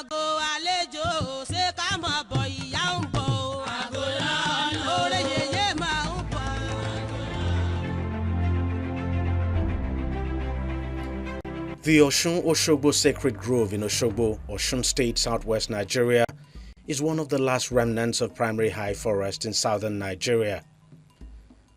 The Osun Osogbo Sacred Grove in Osogbo, Osun State, southwest Nigeria, is one of the last remnants of primary high forest in southern Nigeria.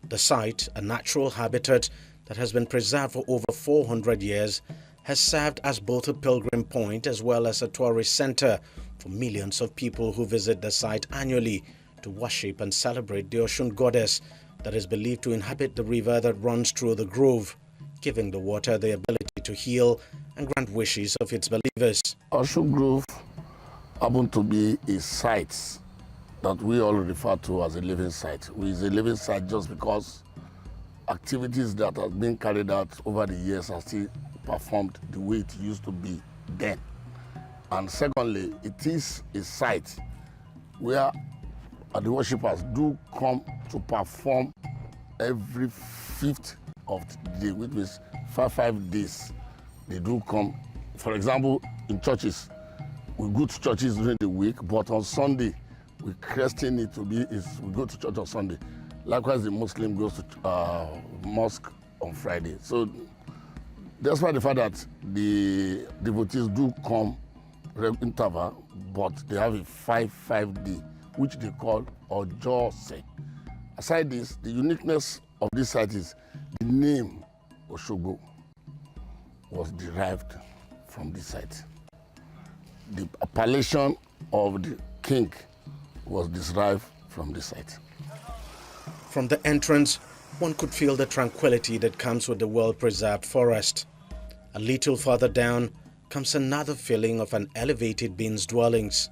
The site, a natural habitat that has been preserved for over 400 years, has served as both a pilgrim point as well as a tourist center for millions of people who visit the site annually to worship and celebrate the Osun goddess that is believed to inhabit the river that runs through the grove, giving the water the ability to heal and grant wishes of its believers. Osun Grove happened to be a site that we all refer to as a living site. It is a living site just because activities that have been carried out over the years are still performed the way it used to be then. And secondly, it is a site where the worshippers do come to perform every 5th of the day, which means 5 days. They do come. For example, in churches, we go to churches during the week, but on Sunday, we christen it to be, we go to church on Sunday. Likewise, the Muslim goes to mosque on Friday. So despite the fact that the devotees do come interval, but they have a 5 day, which they call Ojose. Aside this, the uniqueness of this site is the name Osogbo was derived from this site. The appellation of the king was derived from this site. From the entrance, one could feel the tranquility that comes with the well-preserved forest. A little further down comes another feeling of an elevated being's dwellings.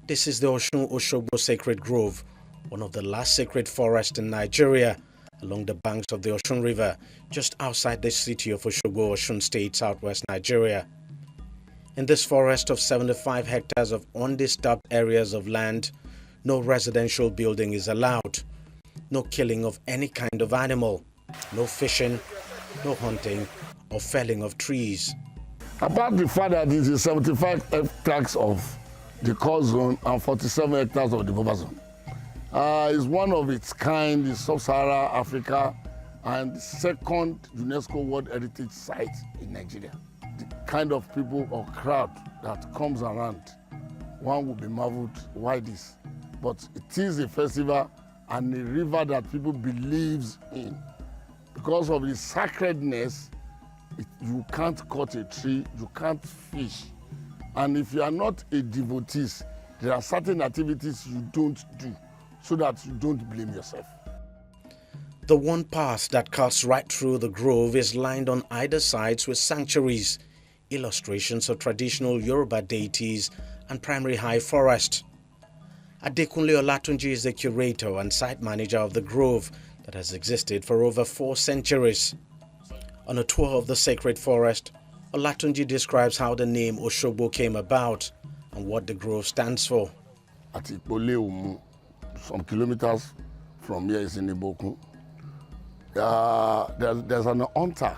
This is the Osun Osogbo Sacred Grove, one of the last sacred forests in Nigeria, along the banks of the Osun River, just outside the city of Osogbo, Osun State, southwest Nigeria. In this forest of 75 hectares of undisturbed areas of land, no residential building is allowed, no killing of any kind of animal, no fishing, no hunting, or felling of trees. Apart the fact that it is 75 hectares of the core zone and 47 hectares of the buffer zone. It's one of its kind in sub-Saharan Africa and the second UNESCO World Heritage Site in Nigeria. The kind of people or crowd that comes around, one will be marveled, why this? But it is a festival and a river that people believes in. Because of the sacredness, you can't cut a tree, you can't fish. And if you are not a devotee, there are certain activities you don't do, so that you don't blame yourself. The one path that cuts right through the grove is lined on either sides with sanctuaries, illustrations of traditional Yoruba deities, and primary high forest. Adekunle Olatunji is the curator and site manager of the grove that has existed for over 4 centuries. On a tour of the sacred forest, Olatunji describes how the name Osogbo came about and what the grove stands for. At Ipoleumu, some kilometers from here is in Iboku. There's an hunter.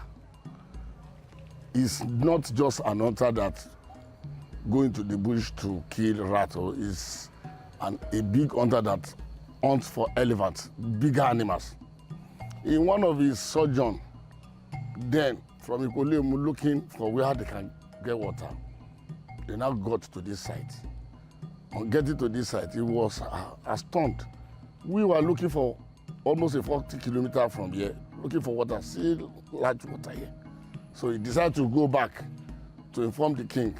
It's not just an hunter that going to the bush to kill rattle. It's a big hunter that hunts for elephants, bigger animals. In one of his sojourn, then from Ipoleumu looking for where they can get water, they now got to this site. On getting to this site, he was astounded. We were looking for almost a 40 kilometers from here, looking for water, still large water here. So he decided to go back to inform the king.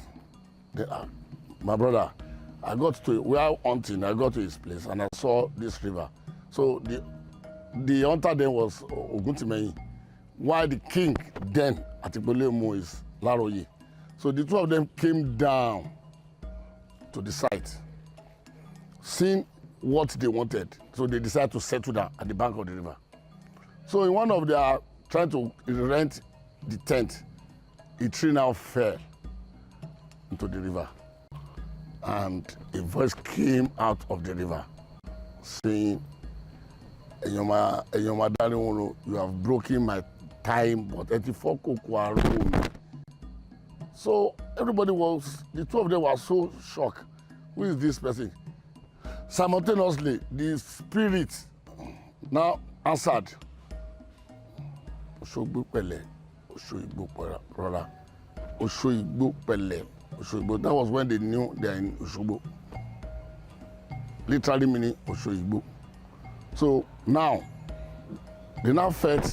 My brother, we are hunting, I got to his place and I saw this river. So the hunter then was Oguntimeyin, while the king then at Ipoleumu is Laroye. So the two of them came down to the site, seeing what they wanted. So they decided to settle down at the bank of the river. So in one of their trying to rent the tent, a tree now fell into the river. And a voice came out of the river saying, Enyoma Daliwolo, you have broken my time, but 84 kokwa. So everybody was, the two of them were so shocked. Who is this person? Simultaneously, the spirit now answered. Oshogbo pele, Oshoigbo rọra, Oshoigbo pele, Oshoigbo. That was when they knew they are in Oshogbo. Literally meaning Oshoigbo. So now, they now felt,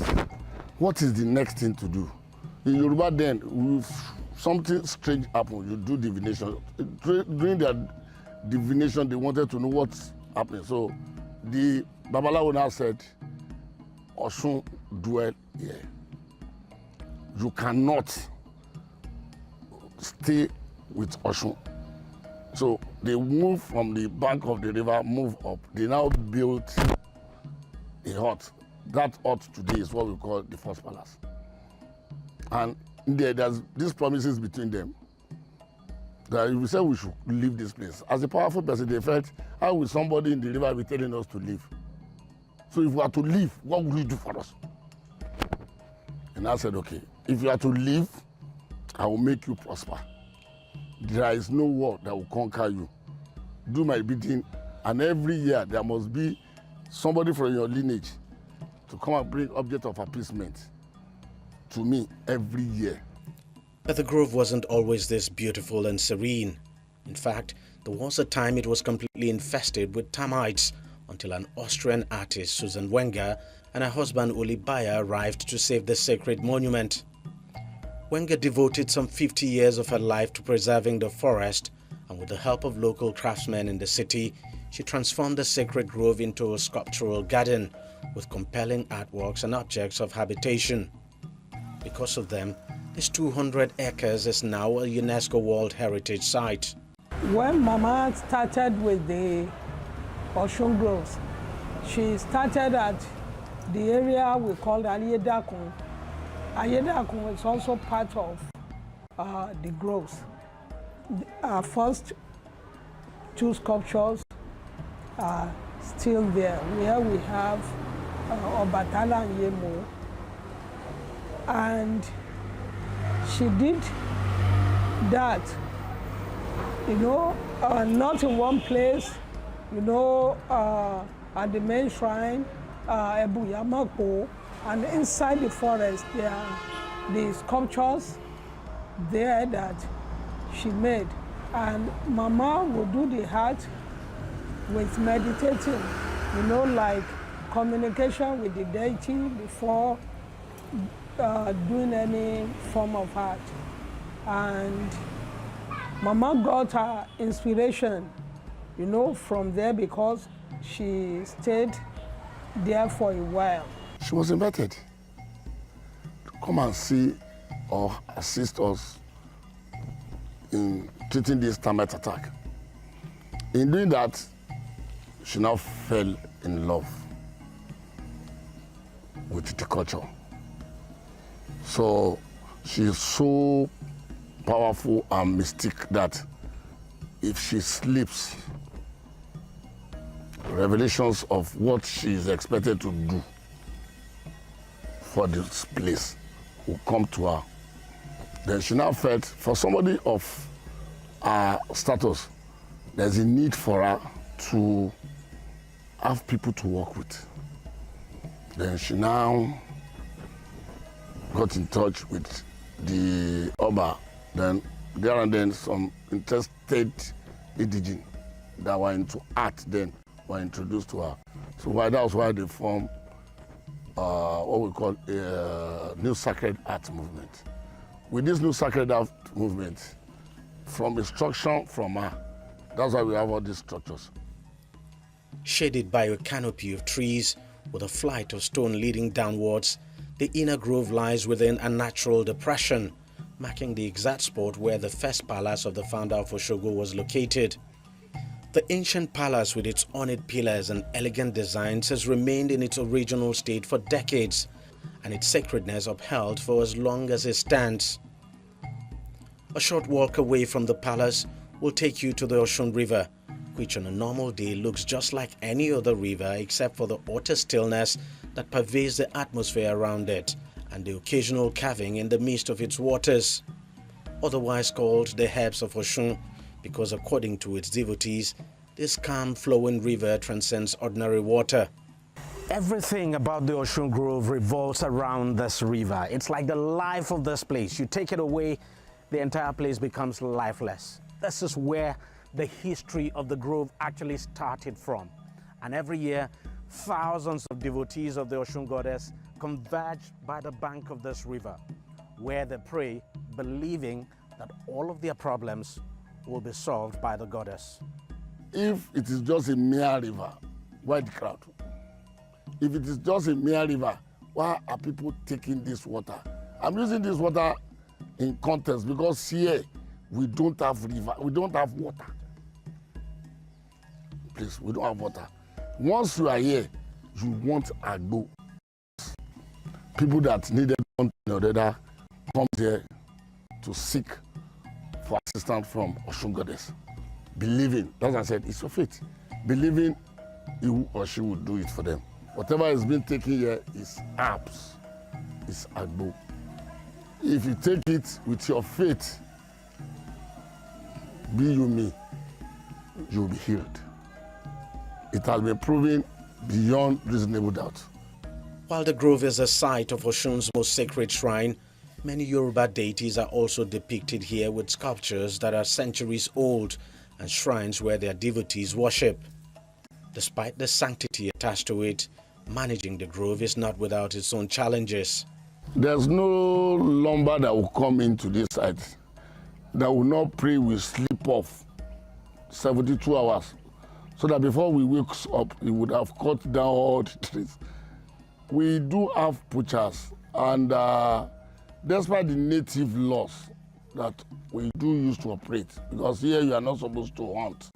what is the next thing to do? In Yoruba then, if something strange happened, you do divination. During their divination, they wanted to know what's happening. So the Babalawo now said, Oshun dwell here. You cannot stay with Oshun. So they moved from the bank of the river, moved up. They now built a hut. That hut today is what we call the first palace. And there's these promises between them that if we say we should leave this place, as a powerful person, they felt, how will somebody in the river be telling us to leave? So if we are to leave, what will you do for us? And I said, okay, if you are to leave, I will make you prosper. There is no war that will conquer you. Do my bidding, and every year there must be somebody from your lineage to come and bring object of appeasement to me every year. But the grove wasn't always this beautiful and serene. In fact, there was a time it was completely infested with termites until an Austrian artist, Susan Wenger, and her husband Uli Bayer arrived to save the sacred monument. Wenger devoted some 50 years of her life to preserving the forest, and with the help of local craftsmen in the city, she transformed the sacred grove into a sculptural garden with compelling artworks and objects of habitation. Because of them, this 200 acres is now a UNESCO World Heritage Site. When Mama started with the Oshun Groves, she started at the area we called Ayedakun. Ayedakun is also part of the groves. Our first two sculptures are still there, where we have Obatala and Yemo. And she did that, not in one place, at the main shrine, Ebu Yamako, and inside the forest there are the sculptures there that she made. And Mama would do the art with meditating, like communication with the deity before doing any form of art. And Mama got her inspiration, from there, because she stayed there for a while. She was invited to come and see or assist us in treating this termite attack. In doing that, she now fell in love with the culture. So she's so powerful and mystic that if she sleeps, revelations of what she is expected to do for this place will come to her. Then she now felt, for somebody of her status, there's a need for her to have people to work with. Then she now got in touch with the Oba. Then there and then some interested indigene that were into art then were introduced to her. So that was why they formed what we call a new sacred art movement. With this new sacred art movement, from instruction from her, that's why we have all these structures. Shaded by a canopy of trees with a flight of stone leading downwards, the inner grove lies within a natural depression, marking the exact spot where the first palace of the founder of Oshogo was located. The ancient palace with its ornate pillars and elegant designs has remained in its original state for decades, and its sacredness upheld for as long as it stands. A short walk away from the palace will take you to the Oshun River, which on a normal day looks just like any other river except for the utter stillness that pervades the atmosphere around it and the occasional calving in the midst of its waters. otherwise called the Herbs of Oshun, because according to its devotees, this calm flowing river transcends ordinary water. Everything about the Oshun Grove revolves around this river. It's like the life of this place. You take it away, the entire place becomes lifeless. This is where the history of the grove actually started from. And every year, thousands of devotees of the Oshun goddess converge by the bank of this river, where they pray, believing that all of their problems will be solved by the goddess. If it is just a mere river, why the crowd? If it is just a mere river, why are people taking this water? I'm using this water in context because here we don't have river, we don't have water. Please, we don't have water. Once you are here, you want agbo. People that needed one thing or the other come here to seek for assistance from Oshun goddess. Believing, as I said, it's your faith. Believing he or she will do it for them. Whatever is being taken here is herbs, is agbo. If you take it with your faith, be you me, you'll be healed. It has been proven beyond reasonable doubt. While the grove is the site of Oshun's most sacred shrine, many Yoruba deities are also depicted here with sculptures that are centuries old and shrines where their devotees worship. Despite the sanctity attached to it, managing the grove is not without its own challenges. There's no lumber that will come into this site that will not pray will sleep off 72 hours. So that before we wake up, we would have cut down all the trees. We do have poachers, and despite the native laws that we do use to operate, because here you are not supposed to hunt.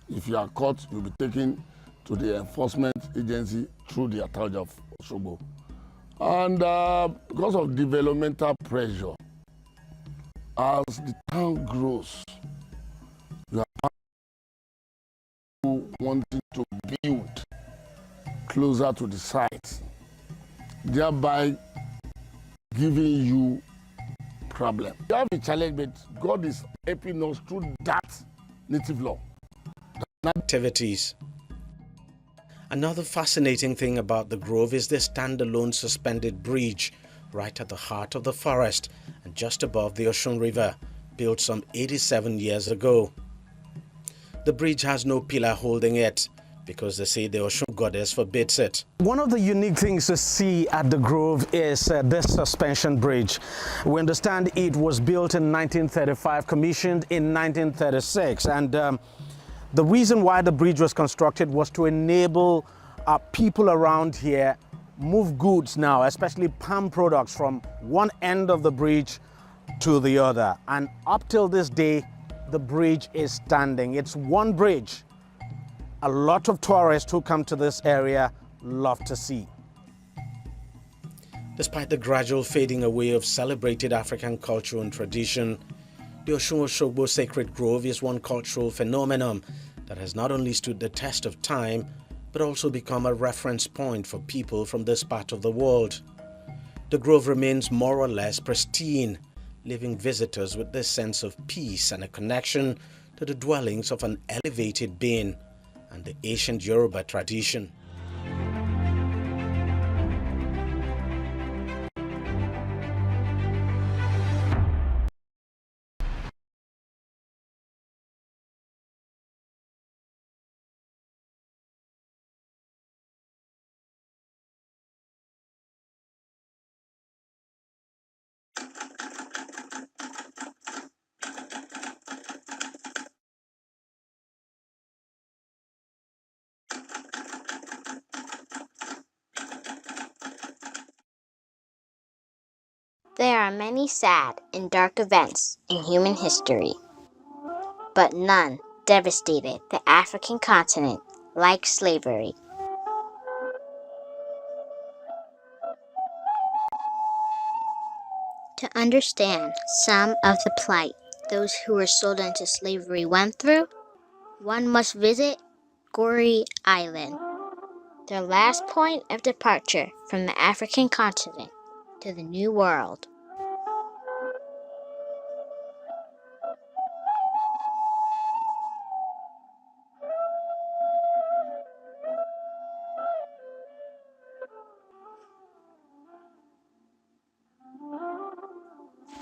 If you are caught, you'll be taken to the enforcement agency through the authority of Osogbo. And because of developmental pressure, as the town grows, you are wanting to build closer to the site, thereby giving you problem. You have a challenge, but God is helping us through that native law. Activities. Another fascinating thing about the grove is the standalone suspended bridge right at the heart of the forest and just above the Oshun River, built some 87 years ago. The bridge has no pillar holding it because they say the Oshun goddess forbids it. One of the unique things to see at the grove is this suspension bridge. We understand it was built in 1935, commissioned in 1936, and the reason why the bridge was constructed was to enable people around here move goods now, especially palm products, from one end of the bridge to the other. And up till this day, the bridge is standing. It's one bridge a lot of tourists who come to this area love to see. Despite the gradual fading away of celebrated African culture and tradition, the Osun Osogbo Sacred Grove is one cultural phenomenon that has not only stood the test of time, but also become a reference point for people from this part of the world. The grove remains more or less pristine, leaving visitors with this sense of peace and a connection to the dwellings of an elevated being and the ancient Yoruba tradition. There are many sad and dark events in human history, but none devastated the African continent like slavery. To understand some of the plight those who were sold into slavery went through, one must visit Goree Island, their last point of departure from the African continent to the New World.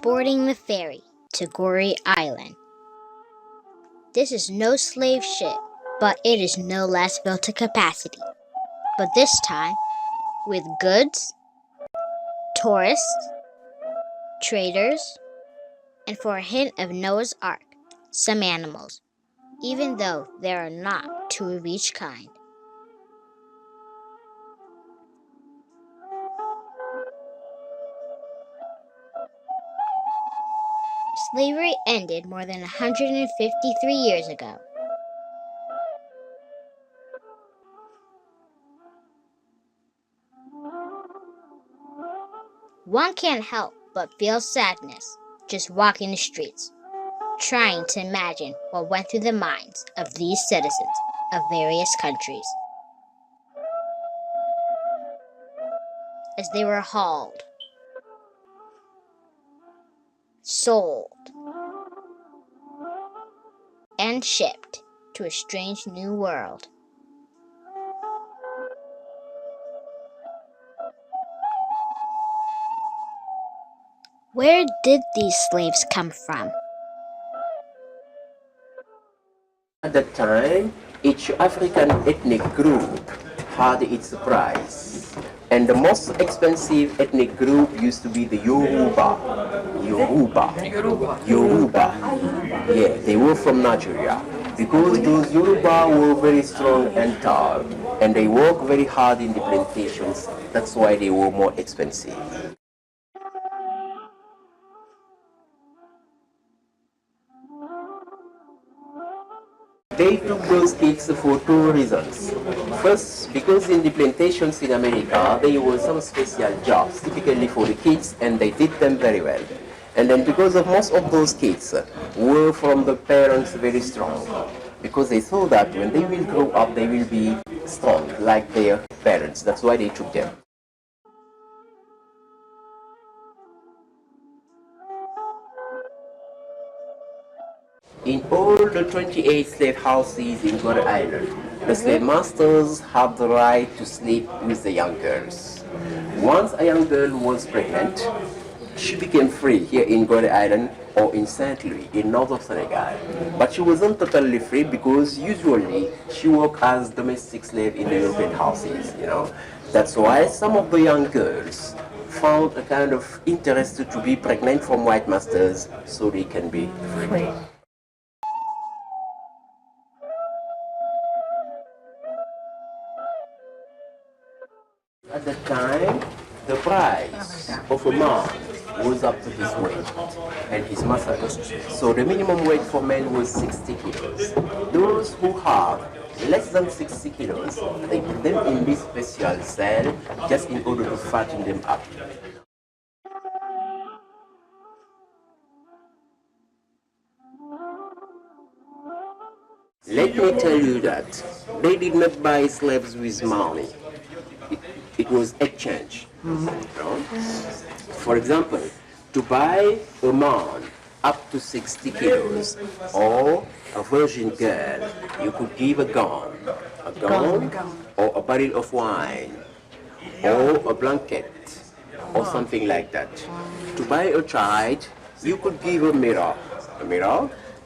boarding the ferry to Goree Island. This is no slave ship, but it is no less filled to capacity. But this time, with goods, tourists, traders, and for a hint of Noah's Ark, some animals, even though there are not two of each kind. Slavery ended more than 153 years ago. One can't help but feel sadness just walking the streets, trying to imagine what went through the minds of these citizens of various countries as they were hauled, sold, and shipped to a strange new world. Where did these slaves come from? At that time, each African ethnic group had its price. And the most expensive ethnic group used to be the Yoruba. Yeah, they were from Nigeria. Because those Yoruba were very strong and tall, and they worked very hard in the plantations. That's why they were more expensive. They took those kids for two reasons. First, because in the plantations in America, there were some special jobs, typically for the kids, and they did them very well. And then because of most of those kids were from the parents very strong, because they thought that when they will grow up, they will be strong like their parents. That's why they took them. In all the 28 slave houses in Goree Island, the slave masters have the right to sleep with the young girls. Once a young girl was pregnant, she became free here in Goree Island or in Saint Louis in northern Senegal. But she wasn't totally free because usually she worked as domestic slave in the European houses, you know. That's why some of the young girls found a kind of interest to be pregnant from white masters so they can be free. At the time, the price of a man was up to his weight and his muscle. So the minimum weight for men was 60 kilos. Those who have less than 60 kilos, they put them in this special cell just in order to fatten them up. Let me tell you that they did not buy slaves with money. It was exchange. You know? For example, to buy a man up to 60 kilos or a virgin girl, you could give a gun or a barrel of wine or a blanket or something like that. To buy a child, you could give a mirror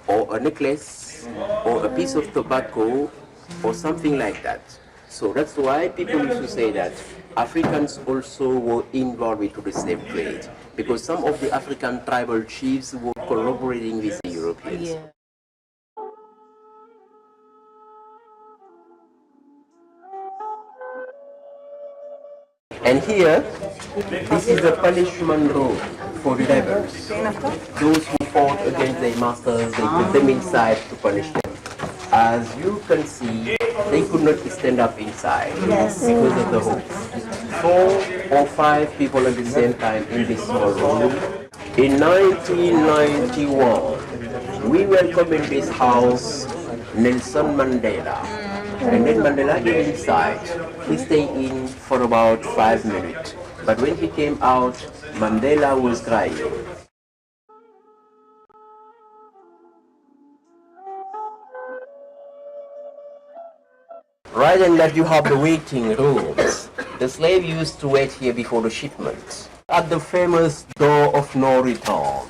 or a necklace or a piece of tobacco or something like that. So that's why people used to say that Africans also were involved into the slave trade, because some of the African tribal chiefs were collaborating with the Europeans. Yeah. And here, this is a punishment room for rebels. Those who fought against their masters, they put them inside to punish them. As you can see, they could not stand up inside because of the hooks. 4 or 5 people at the same time in this small room. In 1991, we welcomed in this house Nelson Mandela. And then Mandela came inside. He stayed in for about 5 minutes. But when he came out, Mandela was crying. Right and left you have the waiting rooms. The slave used to wait here before the shipment. at the famous door of no return.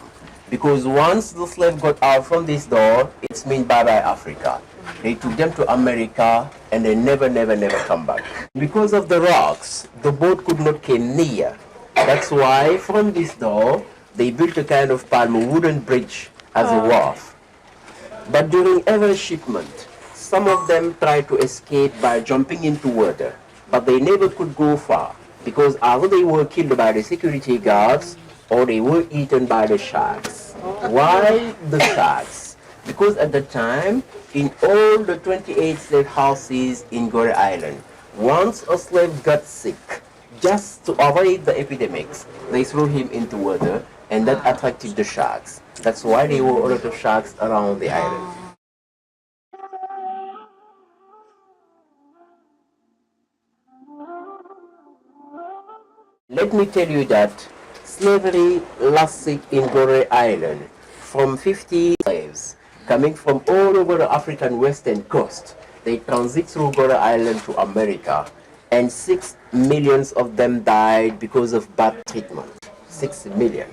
Because once the slave got out from this door, it's mean bye-bye Africa. They took them to America and they never, never, never come back. Because of the rocks, the boat could not come near. That's why from this door, they built a kind of palm wooden bridge as a wharf. But during every shipment, some of them tried to escape by jumping into water, but they never could go far because either they were killed by the security guards or they were eaten by the sharks. Why the sharks? Because at the time, in all the 28 slave houses in Gorée Island, once a slave got sick, just to avoid the epidemics, they threw him into water, and that attracted the sharks. That's why there were a lot of sharks around the island. Let me tell you that slavery lasted in Gorée Island from 50 slaves coming from all over the African western coast. They transit through Gorée Island to America, and 6 million of them died because of bad treatment. 6 million.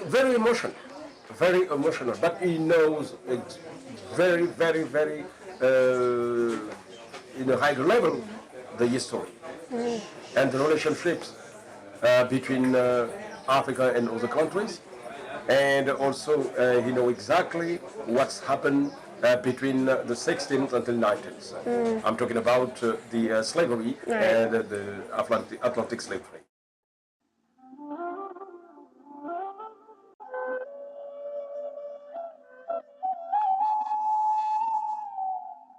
Very emotional, very emotional. But he knows it's very, very, very, in a high level, the history and the relationships between Africa and other countries. And also, he knows exactly what's happened between the 16th until 19th. I'm talking about the slavery and the Atlantic slavery.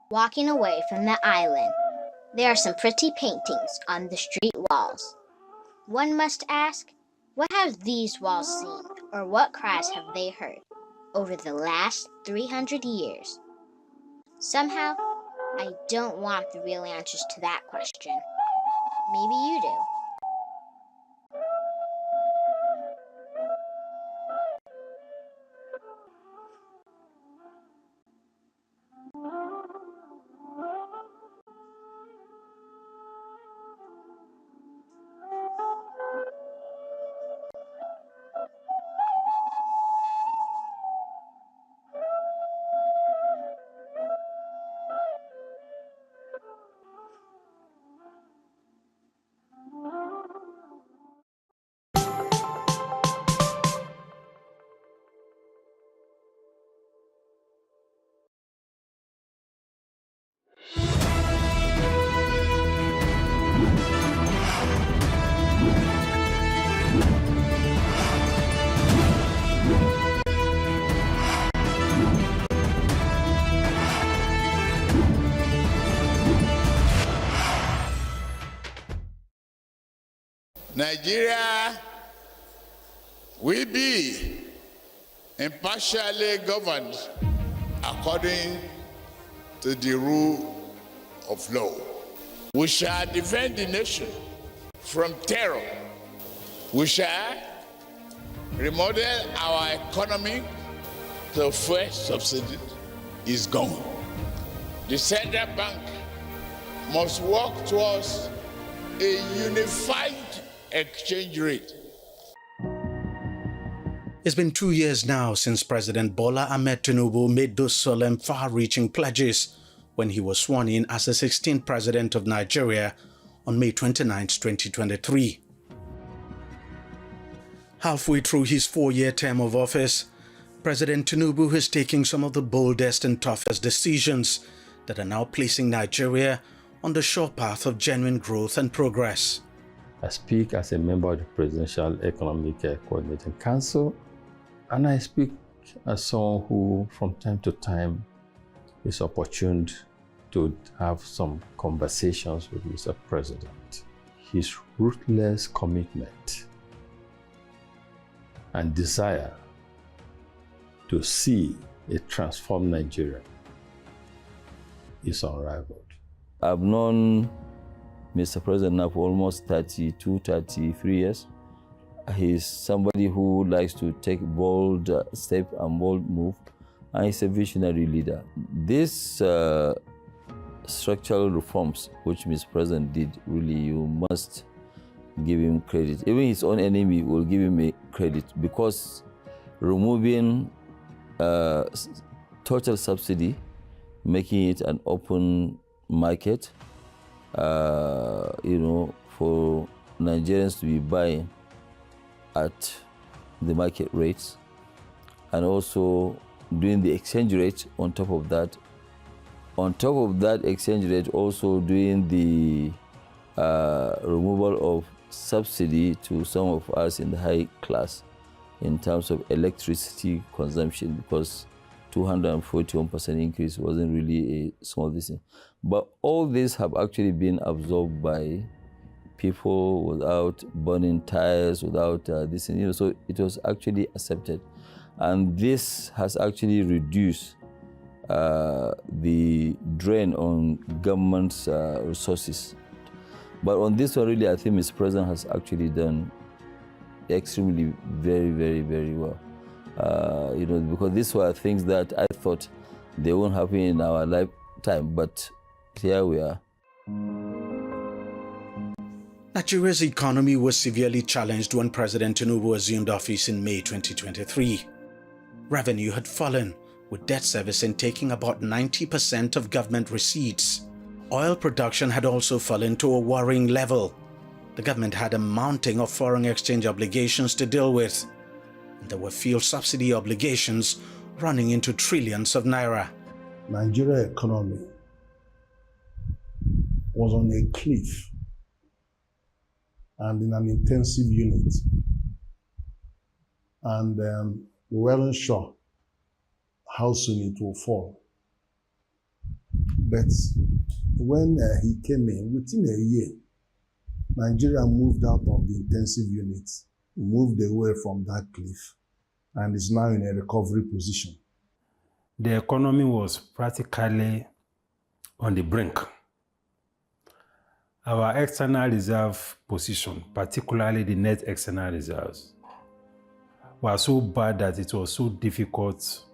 Walking away from the island, there are some pretty paintings on the street walls. One must ask, what have these walls seen, or what cries have they heard over the last 300 years? Somehow, I don't want the real answers to that question. Maybe you do. Nigeria will be impartially governed according to the rule of law. We shall defend the nation from terror. We shall remodel our economy the fuel subsidy is gone. The central bank must work towards a unified exchange rate. It's been 2 years now since President Bola Ahmed Tinubu made those solemn, far-reaching pledges when he was sworn in as the 16th President of Nigeria on May 29, 2023. Halfway through his 4-year term of office, President Tinubu is taking some of the boldest and toughest decisions that are now placing Nigeria on the sure path of genuine growth and progress. I speak as a member of the Presidential Economic Coordinating Council, and I speak as someone who, from time to time, is opportune to have some conversations with Mr. President. His ruthless commitment and desire to see a transformed Nigeria is unrivaled. I've known Mr. President now for almost 32, 33 years. He's somebody who likes to take bold step and bold move, and he's a visionary leader. These structural reforms which Mr. President did, really, you must give him credit. Even his own enemy will give him a credit, because removing total subsidy, making it an open market, for Nigerians to be buying at the market rates, and also doing the exchange rate on top of that. On top of that exchange rate, also doing the removal of subsidy to some of us in the high class in terms of electricity consumption, because 241% increase wasn't really a small thing. But all this have actually been absorbed by people without burning tires, without this, so it was actually accepted. And this has actually reduced the drain on government's resources. But on this one, really, I think Mr. President has actually done extremely very, very, very well. Because these were things that I thought they won't happen in our lifetime, but here we are. Nigeria's economy was severely challenged when President Tinubu assumed office in May 2023. Revenue had fallen, with debt servicing taking about 90% of government receipts. Oil production had also fallen to a worrying level. The government had a mounting of foreign exchange obligations to deal with. And there were fuel subsidy obligations running into trillions of naira. Nigeria's economy was on a cliff and in an intensive unit. And we weren't sure how soon it will fall. But when he came in, within a year, Nigeria moved out of the intensive unit, moved away from that cliff, and is now in a recovery position. The economy was practically on the brink. Our external reserve position, particularly the net external reserves, were so bad that it was so difficult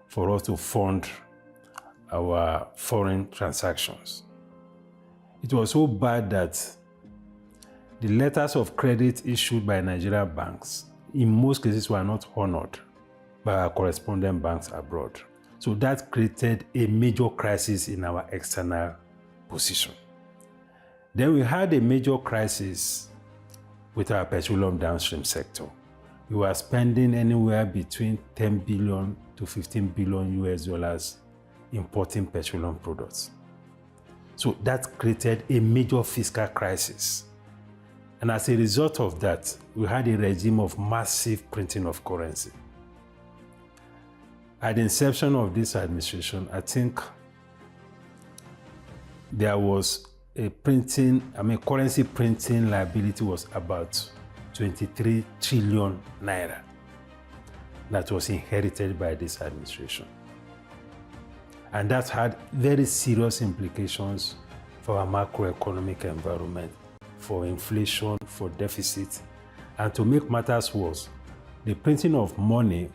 for us to fund our foreign transactions. It was so bad that the letters of credit issued by Nigerian banks in most cases were not honored by our correspondent banks abroad. So that created a major crisis in our external position. Then we had a major crisis with our petroleum downstream sector. We were spending anywhere between 10 billion to 15 billion US dollars importing petroleum products. So that created a major fiscal crisis. And as a result of that, we had a regime of massive printing of currency. At the inception of this administration, I think there was currency printing liability was about 23 trillion naira that was inherited by this administration. And that had very serious implications for our macroeconomic environment, for inflation, for deficit. And to make matters worse, the printing of money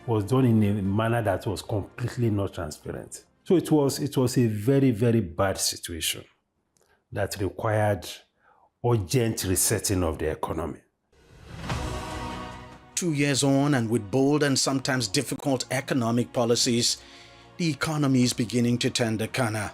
was done in a manner that was completely not transparent. So it was a very, very bad situation that required urgent resetting of the economy. 2 years on, and with bold and sometimes difficult economic policies, the economy is beginning to turn the corner.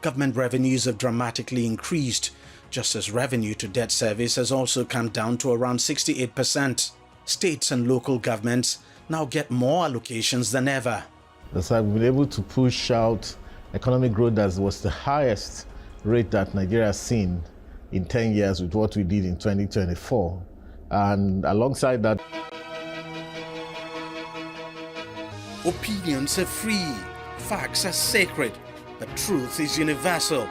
Government revenues have dramatically increased, just as revenue to debt service has also come down to around 68%. States and local governments now get more allocations than ever. So I've been able to push out economic growth that was the highest rate that Nigeria has seen in 10 years with what we did in 2024. And alongside that, opinions are free, facts are sacred, but truth is universal.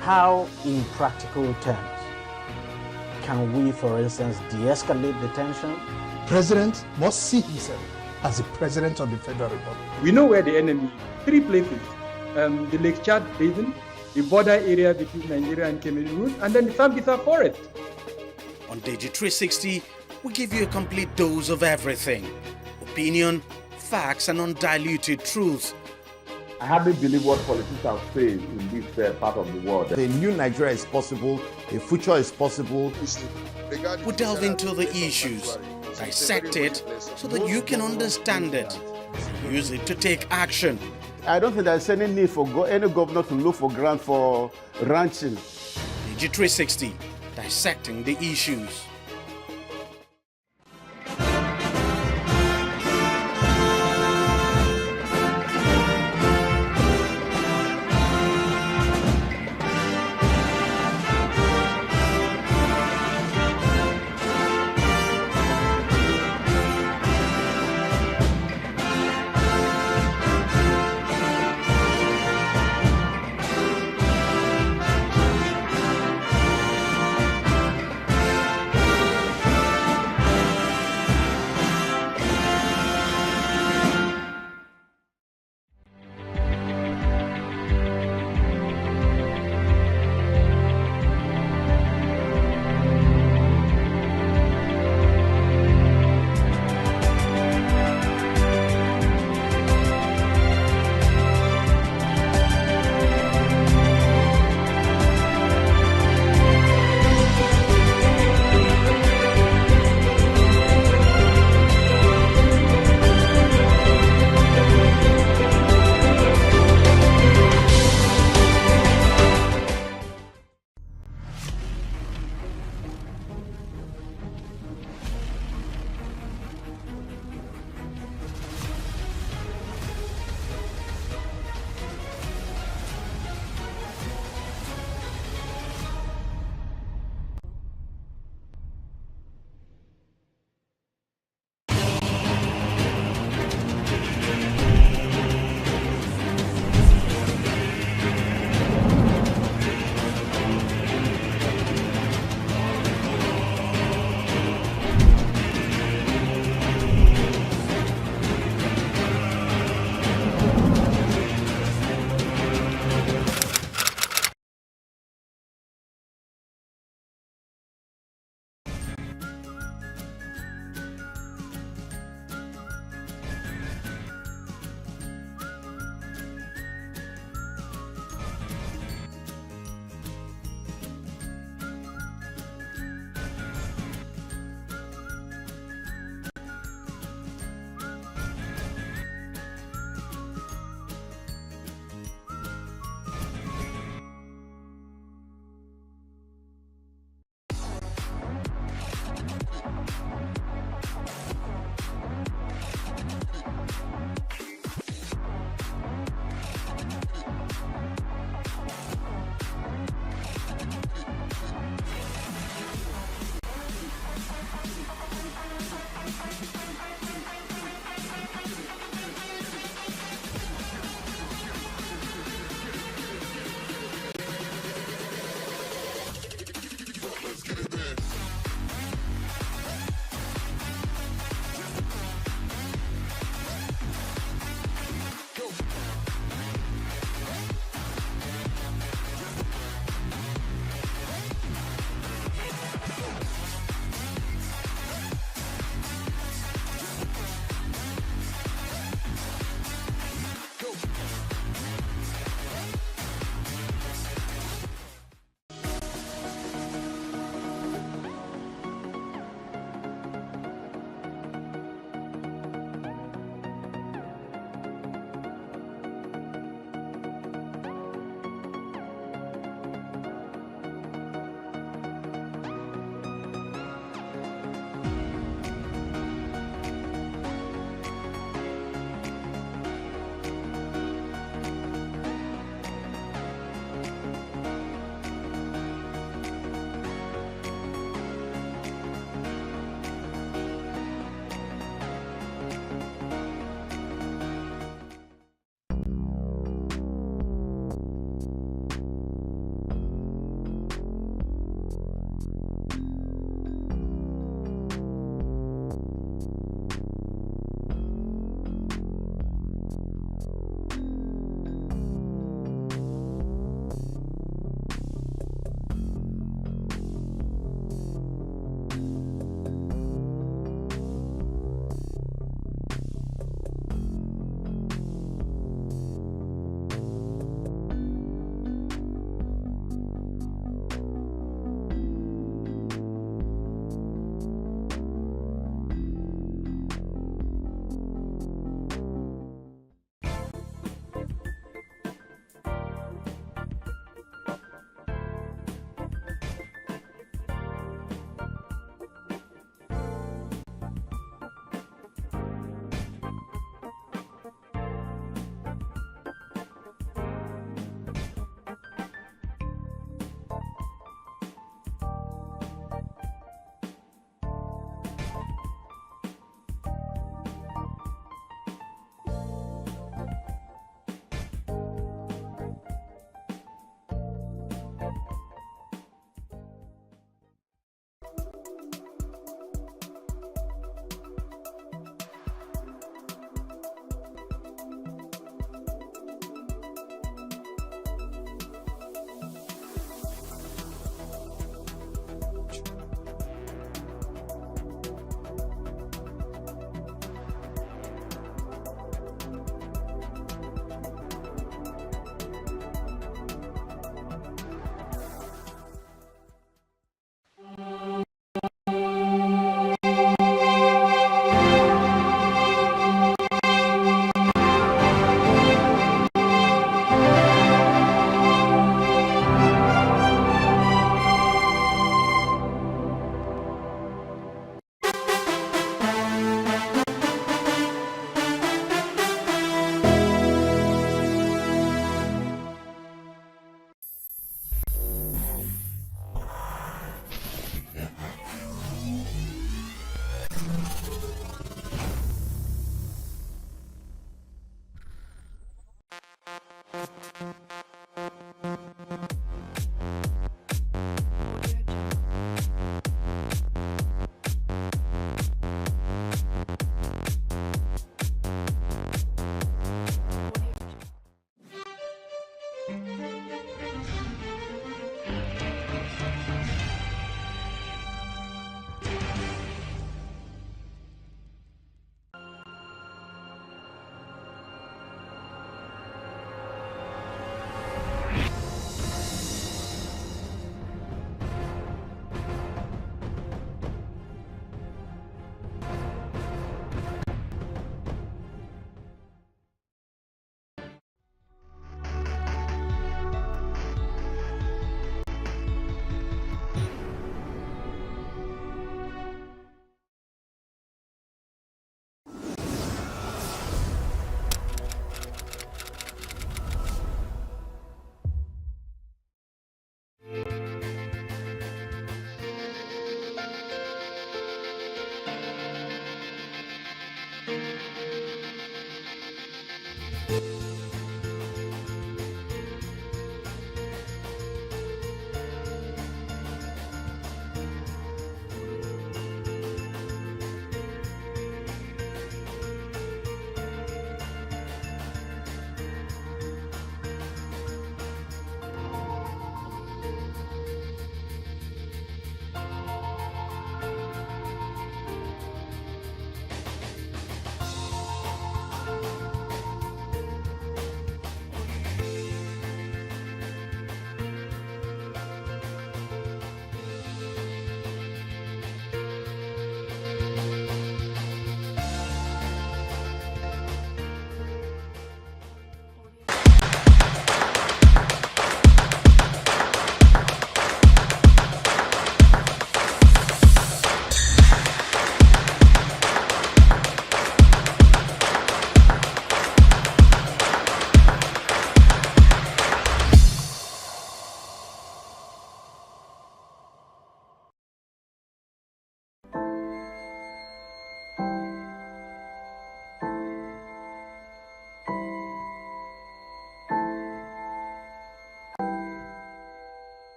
How, in practical terms, can we, for instance, de-escalate the tension? President must see himself as the President of the Federal Republic. We know where the enemy is. 3 places, the Lake Chad Basin, the border area between Nigeria and Cameroon, and then the Sambisa Forest. On TV360, we give you a complete dose of everything. Opinion, facts, and undiluted truth. I hardly believe what politicians say in this part of the world. A new Nigeria is possible, a future is possible. We delve into the issues, dissect it so that you can understand it, use it to take action. I don't think there's any need for any governor to look for grant for ranching. TV360, dissecting the issues.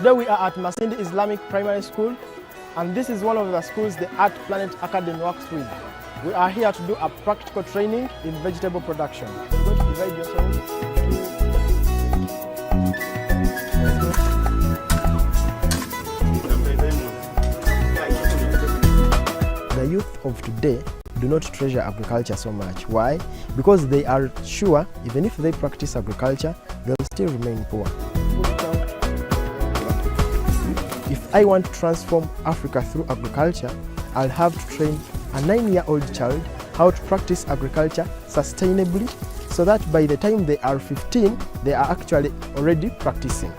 Today we are at Masindi Islamic Primary School, and this is one of the schools the Art Planet Academy works with. We are here to do a practical training in vegetable production. I'm going to divide yourselves. The youth of today do not treasure agriculture so much. Why? Because they are sure even if they practice agriculture, they'll still remain poor. If I want to transform Africa through agriculture, I'll have to train a 9-year-old child how to practice agriculture sustainably so that by the time they are 15, they are actually already practicing.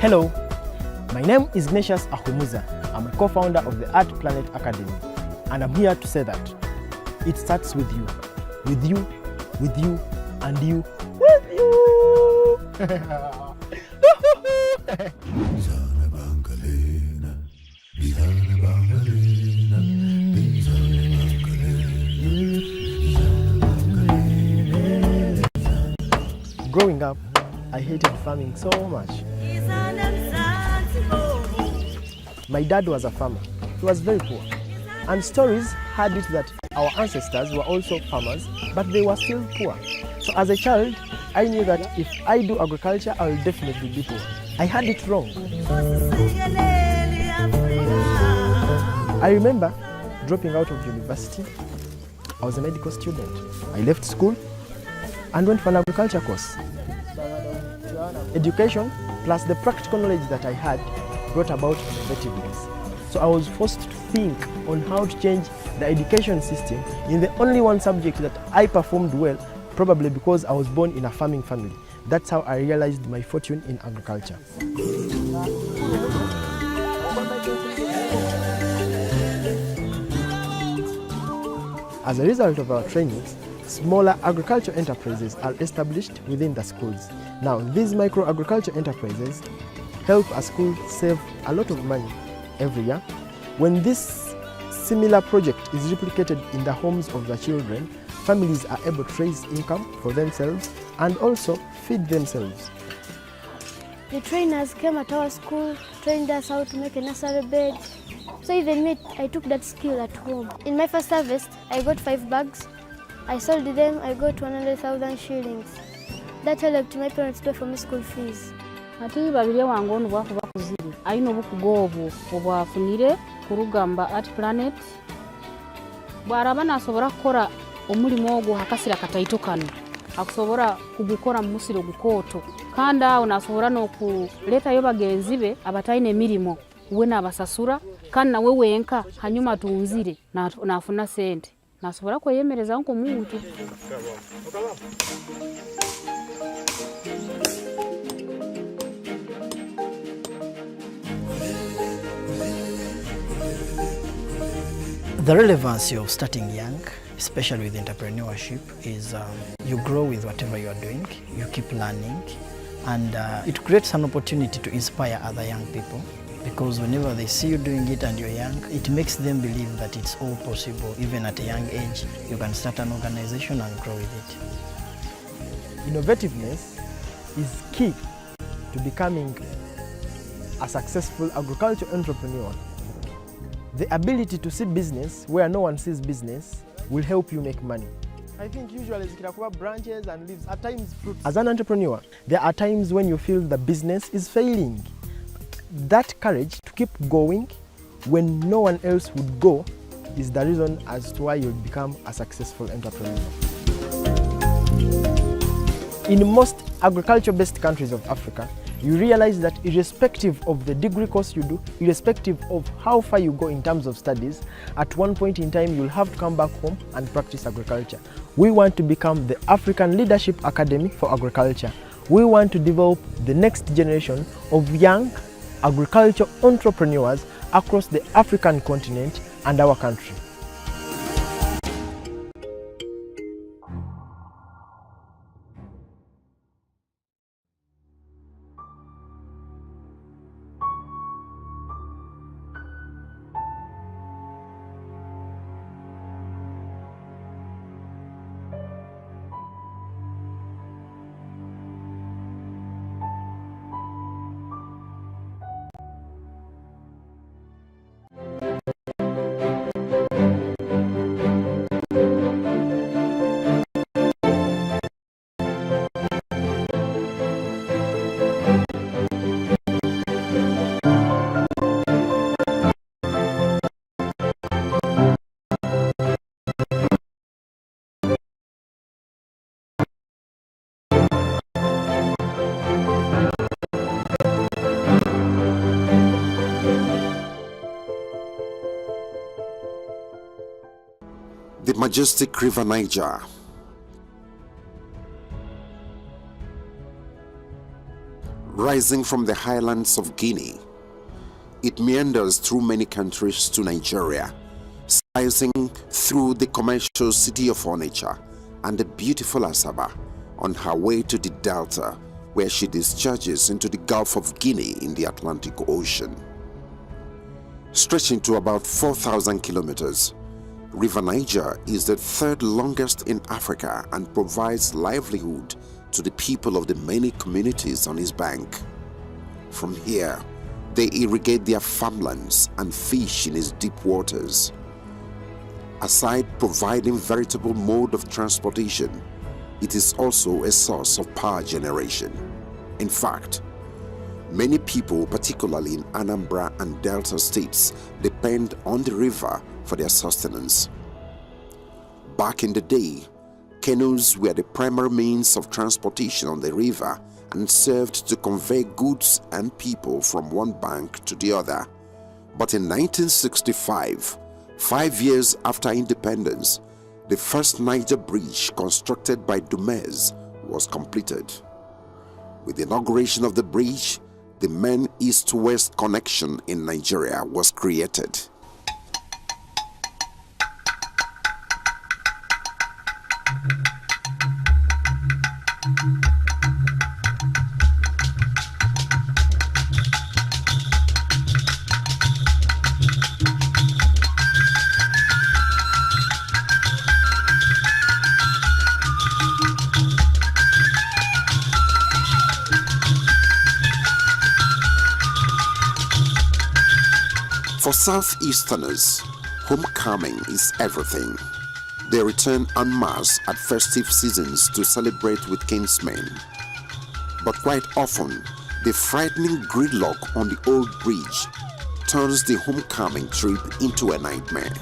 Hello, my name is Ignatius Ahumuza. I'm a co-founder of the Art Planet Academy, and I'm here to say that it starts with you, with you, with you, and you, with you. Growing up, I hated farming so much. My dad was a farmer. He was very poor. And stories had it that our ancestors were also farmers, but they were still poor. So as a child, I knew that if I do agriculture, I will definitely be poor. I had it wrong. I remember dropping out of university. I was a medical student. I left school and went for an agriculture course. Education plus the practical knowledge that I had brought about innovativeness. So I was forced to think on how to change the education system in the only one subject that I performed well, probably because I was born in a farming family. That's how I realized my fortune in agriculture. As a result of our trainings, smaller agriculture enterprises are established within the schools. Now, these micro-agriculture enterprises help a school save a lot of money every year. When this similar project is replicated in the homes of the children, families are able to raise income for themselves and also feed themselves. The trainers came at our school, trained us how to make a nursery bed. So even me, I took that skill at home. In my first harvest, I got 5 bags. I sold them, I got 100,000 shillings. That helped my parents pay for my school fees. Ati babiri wange ono bwakuba kuziri alina obukugo obwo obwafunire ku Rugamba Art Planet bw'araba n'asobola kukola omulimu ogwo akasira kataito kano akusobola kugukora mu musiro gukooto kandi awo n'asobola n'okuleetayo bagenzi be abatalina emirimu we n'abasasura kandi nawe wenka hanyuma tunzire n'afuna sente n'asobola kweyemereza nk'omuntu. The relevancy of starting young especially with entrepreneurship, is you grow with whatever you are doing, you keep learning, and it creates an opportunity to inspire other young people, because whenever they see you doing it and you're young, it makes them believe that it's all possible. Even at a young age, you can start an organization and grow with it. Innovativeness is key to becoming a successful agricultural entrepreneur. The ability to see business where no one sees business will help you make money. I think usually zikirakuwa branches and leaves, at times fruits. As an entrepreneur, there are times when you feel the business is failing. That courage to keep going when no one else would go is the reason as to why you'll become a successful entrepreneur. In most agriculture-based countries of Africa, you realize that irrespective of the degree course you do, irrespective of how far you go in terms of studies, at one point in time you'll have to come back home and practice agriculture. We want to become the African Leadership Academy for Agriculture. We want to develop the next generation of young agriculture entrepreneurs across the African continent and our country. The majestic River Niger, rising from the highlands of Guinea, it meanders through many countries to Nigeria, slicing through the commercial city of Onitsha and the beautiful Asaba on her way to the Delta, where she discharges into the Gulf of Guinea in the Atlantic Ocean. Stretching to about 4,000 kilometers, River Niger is the third longest in Africa and provides livelihood to the people of the many communities on its bank. From here, they irrigate their farmlands and fish in its deep waters. Aside providing veritable mode of transportation, it is also a source of power generation. In fact, many people, particularly in Anambra and Delta states, depend on the river for their sustenance. Back in the day, canoes were the primary means of transportation on the river and served to convey goods and people from one bank to the other. But in 1965, 5 years after independence, the first Niger Bridge constructed by Dumez was completed. With the inauguration of the bridge, the main east-west connection in Nigeria was created. For Southeasterners, homecoming is everything. They return en masse at festive seasons to celebrate with kinsmen. But quite often, the frightening gridlock on the old bridge turns the homecoming trip into a nightmare.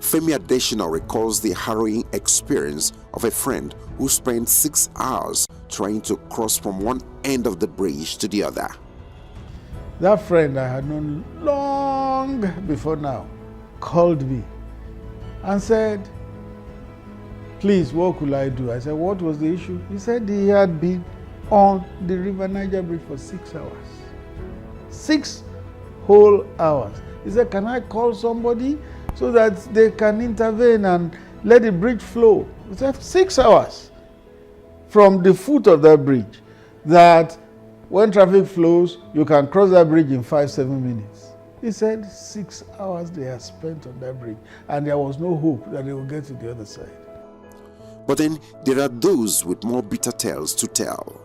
Femi Adesina recalls the harrowing experience of a friend who spent 6 hours trying to cross from one end of the bridge to the other. That friend I had known long before now called me and said, please, what could I do? I said, what was the issue? He said he had been on the River Niger Bridge for 6 hours. 6 whole hours. He said, can I call somebody so that they can intervene and let the bridge flow. He said 6 hours from the foot of that bridge, that when traffic flows, you can cross that bridge in 5-7 minutes. He said 6 hours they had spent on that bridge, and there was no hope that they would get to the other side. But then there are those with more bitter tales to tell.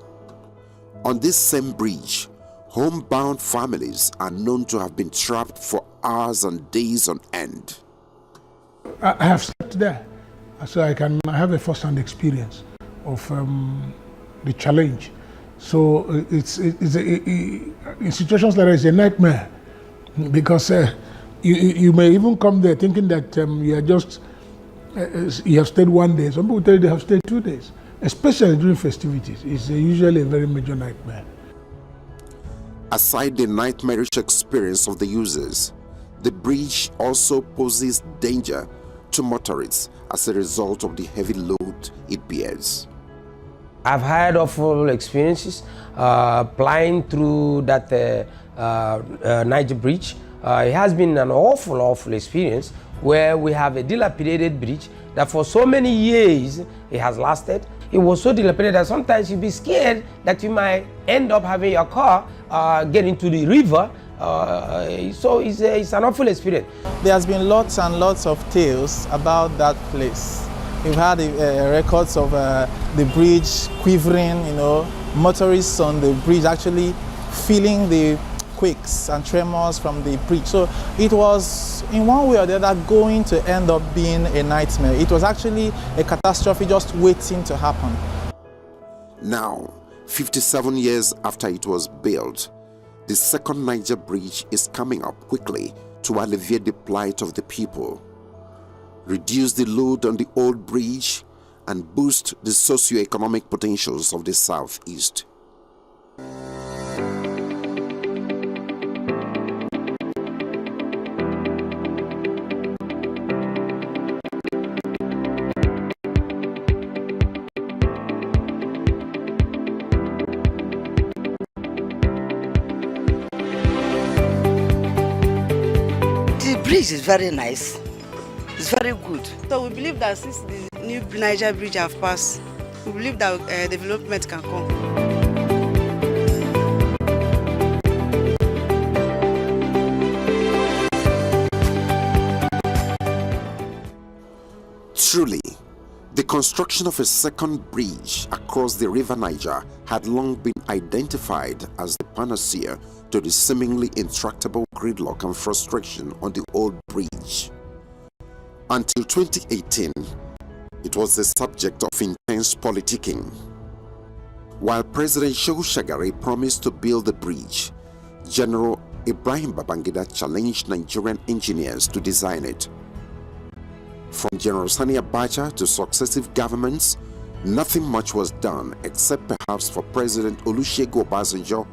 On this same bridge, homebound families are known to have been trapped for hours and days on end. I have sat there, so I have a first-hand experience of the challenge. So in situations like that, it's a nightmare, because you may even come there thinking that you have stayed 1 day. Some people tell you they have stayed 2 days, especially during festivities. It's usually a very major nightmare. Aside the nightmarish experience of the users, the bridge also poses danger to motorists as a result of the heavy load it bears. I've had awful experiences flying through that Niger bridge. It has been an awful experience where we have a dilapidated bridge that for so many years it has lasted. It was so dilapidated that sometimes you'd be scared that you might end up having your car get into the river. So it's an awful experience. There has been lots and lots of tales about that place. We've had records of the bridge quivering, motorists on the bridge actually feeling the quakes and tremors from the bridge. So it was, in one way or the other, going to end up being a nightmare. It was actually a catastrophe just waiting to happen. Now, 57 years after it was built, the second Niger bridge is coming up quickly to alleviate the plight of the people, reduce the load on the old bridge, and boost the socio-economic potentials of the Southeast. The bridge is very nice. It's very good. So we believe that since the new Niger bridge have passed, we believe that development can come. Truly, the construction of a second bridge across the River Niger had long been identified as the panacea to the seemingly intractable gridlock and frustration on the old bridge. Until 2018, it was the subject of intense politicking. While President Shehu Shagari promised to build the bridge, General Ibrahim Babangida challenged Nigerian engineers to design it. From General Sani Abacha to successive governments, nothing much was done except perhaps for President Olusegun Obasanjo,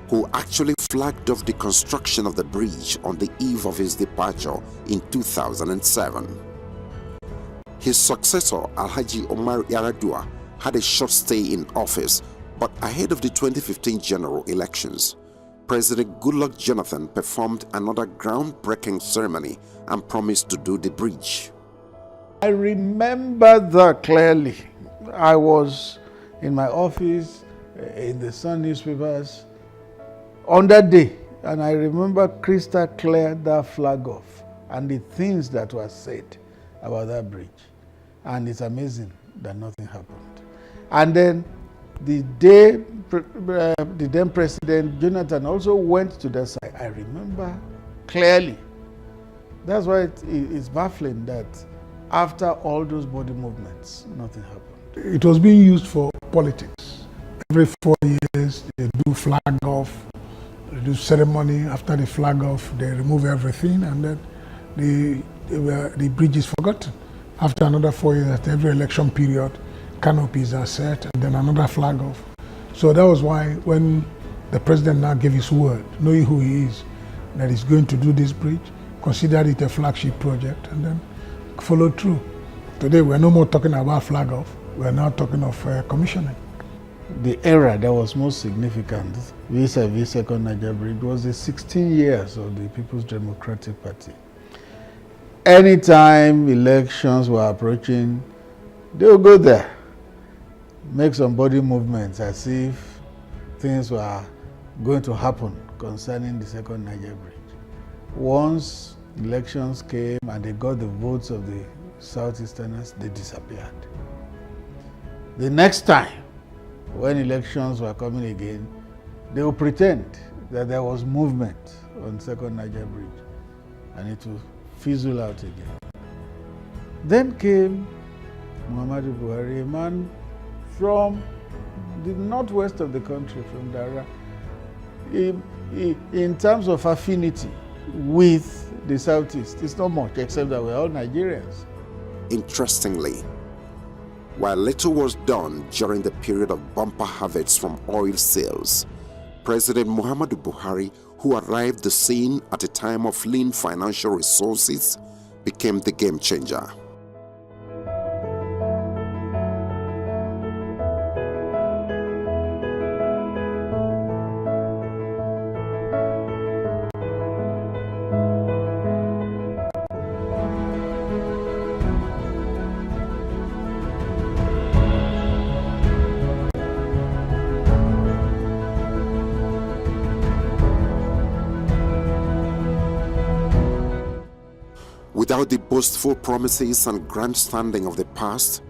who actually flagged off the construction of the bridge on the eve of his departure in 2007. His successor, Alhaji Omar Yaradua, had a short stay in office, but ahead of the 2015 general elections, President Goodluck Jonathan performed another groundbreaking ceremony and promised to do the bridge. I remember that clearly. I was in my office, in the Sun newspapers, on that day, and I remember crystal clear that flag off and the things that were said about that bridge. And it's amazing that nothing happened. And then the then President Jonathan also went to that side. I remember clearly. That's why it's baffling that after all those body movements, nothing happened. It was being used for politics. Every 4 years, they do flag off, they do ceremony. After the flag off, they remove everything, and then the bridge is forgotten. After another 4 years, at every election period, canopies are set, and then another flag off. So that was why when the president now gave his word, knowing who he is, that he's going to do this bridge, considered it a flagship project, and then followed through. Today, we're no more talking about flag off, we're now talking of commissioning. The era that was most significant vis-a-vis Second Niger Bridge was the 16 years of the People's Democratic Party. anytime elections were approaching, they would go there, make some body movements as if things were going to happen concerning the second Niger Bridge. Once elections came and they got the votes of the Southeasterners, they disappeared. The next time, when elections were coming again, they would pretend that there was movement on second Niger Bridge and it would fizzle out again. Then came Muhammadu Buhari, a man from the northwest of the country, from Dara. In terms of affinity with the southeast, it's not much, except that we're all Nigerians. Interestingly, while little was done during the period of bumper harvests from oil sales, President Muhammadu Buhari, who arrived the scene at a time of lean financial resources, became the game changer. Without the boastful promises and grandstanding of the past,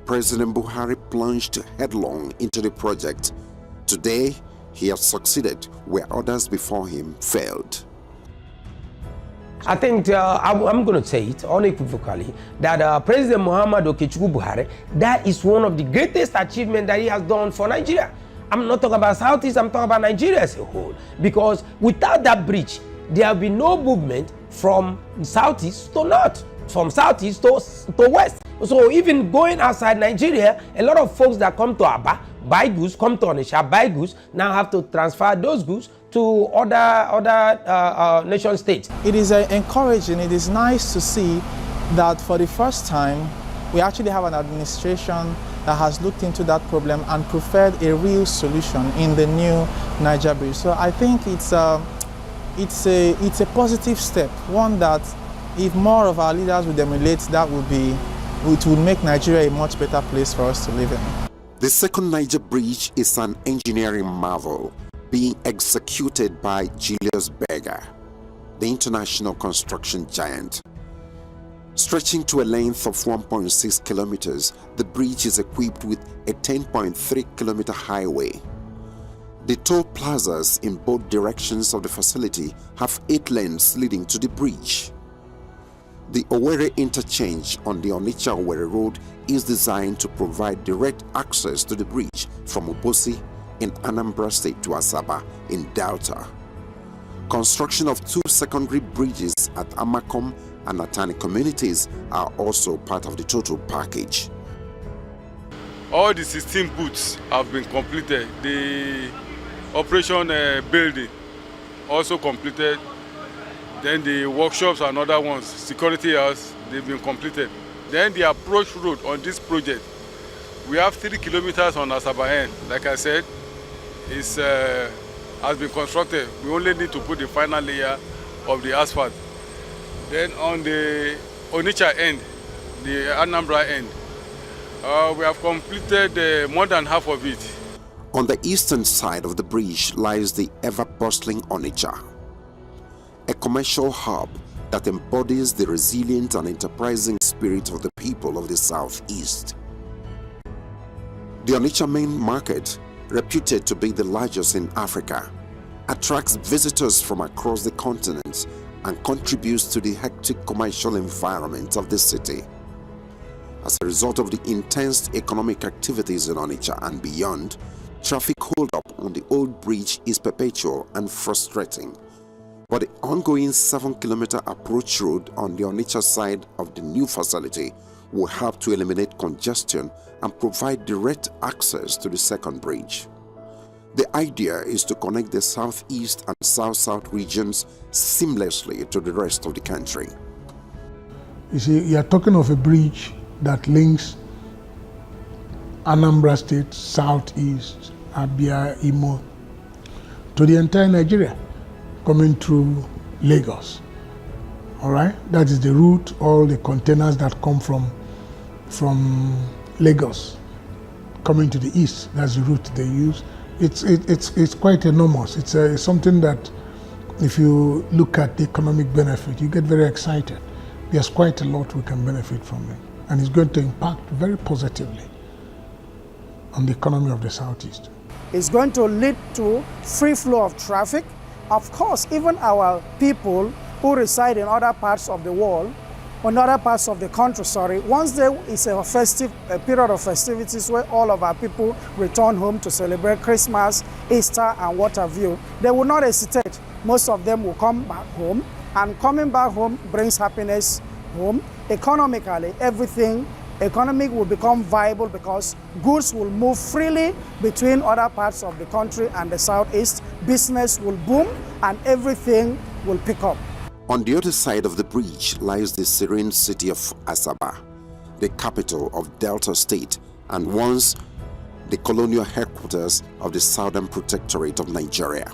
President Buhari plunged headlong into the project. Today, he has succeeded where others before him failed. I think I'm going to say it unequivocally that President Muhammad Okechukwu Buhari, that is one of the greatest achievements that he has done for Nigeria. I'm not talking about Southeast, I'm talking about Nigeria as a whole. Because without that bridge, there will be no movement from Southeast to North, from Southeast to West. So even going outside Nigeria, a lot of folks that come to Aba, buy goods, come to Onitsha, buy goods, now have to transfer those goods to other nation states. It is encouraging, it is nice to see that for the first time, we actually have an administration that has looked into that problem and preferred a real solution in the new Niger Bridge. So I think it's a positive step, one that if more of our leaders would emulate, it would make Nigeria a much better place for us to live in. The second Niger Bridge is an engineering marvel being executed by Julius Berger, the international construction giant. Stretching to a length of 1.6 kilometers, the bridge is equipped with a 10.3-kilometer highway. The toll plazas in both directions of the facility have 8 lanes leading to the bridge. The Owerri interchange on the Onitsha-Owerri road is designed to provide direct access to the bridge from Obosi in Anambra State to Asaba in Delta. Construction of 2 secondary bridges at Amakom and Atani communities are also part of the total package. All the 16 booths have been completed. The operation building also completed. Then the workshops and other ones, security house, they've been completed. Then the approach road on this project, we have 3 kilometers on Asaba end. Like I said, has been constructed. We only need to put the final layer of the asphalt. Then on the Onitsha end, the Anambra end, we have completed more than half of it. On the eastern side of the bridge lies the ever-bustling Onitsha, a commercial hub that embodies the resilient and enterprising spirit of the people of the southeast. The Onitsha main market, reputed to be the largest in Africa, attracts visitors from across the continent and contributes to the hectic commercial environment of the city. As a result of the intense economic activities in Onitsha and beyond, traffic holdup on the old bridge is perpetual and frustrating. But the ongoing 7-kilometer approach road on the Onitsha side of the new facility will help to eliminate congestion and provide direct access to the second bridge. The idea is to connect the southeast and south-south regions seamlessly to the rest of the country. You see, you are talking of a bridge that links Anambra State, southeast, Abia, Imo, to the entire Nigeria, coming through Lagos. All right, that is the route. All the containers that come from Lagos coming to the east, that's the route they use. It's quite enormous. It's something that, if you look at the economic benefit, you get very excited. There's quite a lot we can benefit from it, and it's going to impact very positively on the economy of the Southeast. It's going to lead to free flow of traffic. Of course, even our people who reside in other parts of the world, or in other parts of the country, once there is a period of festivities where all of our people return home to celebrate Christmas, Easter, and what have you, they will not hesitate. Most of them will come back home, and coming back home brings happiness home. Economically, economic will become viable because goods will move freely between other parts of the country and the Southeast. Business will boom and everything will pick up. On the other side of the bridge lies the serene city of Asaba, the capital of Delta State and once the colonial headquarters of the Southern Protectorate of Nigeria.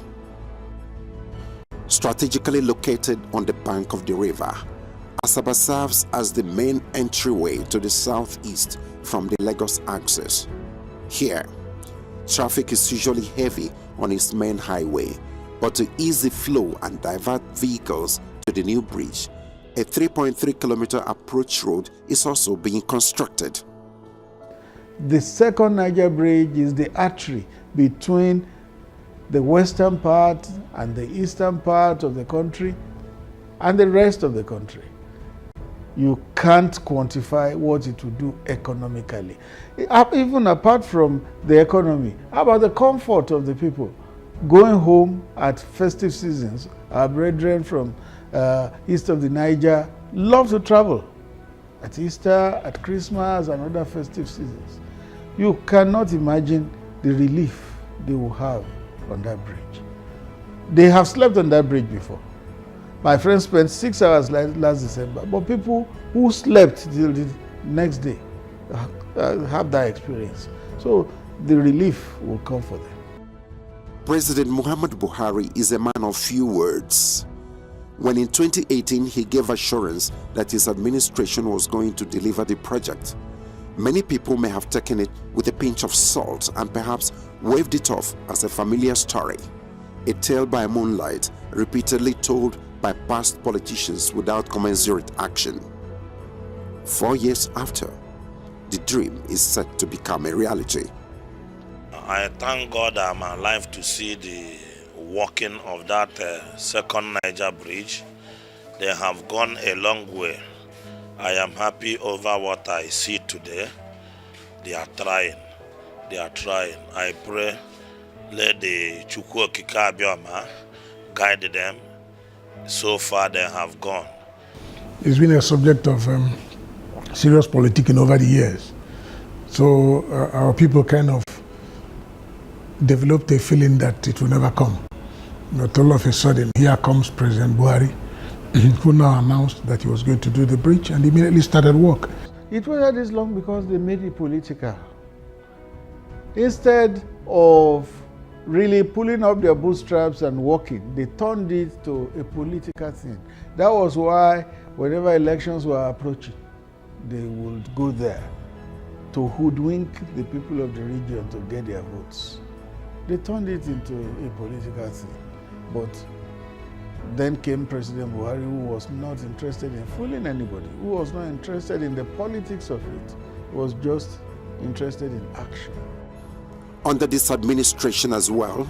Strategically located on the bank of the river, Asaba serves as the main entryway to the southeast from the Lagos axis. Here, traffic is usually heavy on its main highway, but to ease the flow and divert vehicles to the new bridge, a 3.3-kilometer approach road is also being constructed. The second Niger Bridge is the artery between the western part and the eastern part of the country and the rest of the country. You can't quantify what it will do economically. Even apart from the economy, how about the comfort of the people? Going home at festive seasons, our brethren from east of the Niger love to travel at Easter, at Christmas, and other festive seasons. You cannot imagine the relief they will have on that bridge. They have slept on that bridge before. My friend spent 6 hours last December, but people who slept till the next day have that experience. So the relief will come for them. President Muhammad Buhari is a man of few words. When in 2018 he gave assurance that his administration was going to deliver the project, many people may have taken it with a pinch of salt and perhaps waved it off as a familiar story, a tale by moonlight repeatedly told by past politicians without commensurate action. 4 years after, the dream is set to become a reality. I thank God I'm alive to see the working of that second Niger Bridge. They have gone a long way. I am happy over what I see today. They are trying. They are trying. I pray, let the Chukwu Okike Abioma guide them. So far they have gone. It's been a subject of serious politicking over the years. So our people kind of developed a feeling that it will never come. But all of a sudden, here comes President Buhari, who now announced that he was going to do the bridge and immediately started work. It waited this long because they made it political. Instead of really pulling up their bootstraps and working, they turned it to a political thing. That was why whenever elections were approaching, they would go there to hoodwink the people of the region to get their votes. They turned it into a political thing. But then came President Buhari, who was not interested in fooling anybody, who was not interested in the politics of it, was just interested in action. Under this administration as well,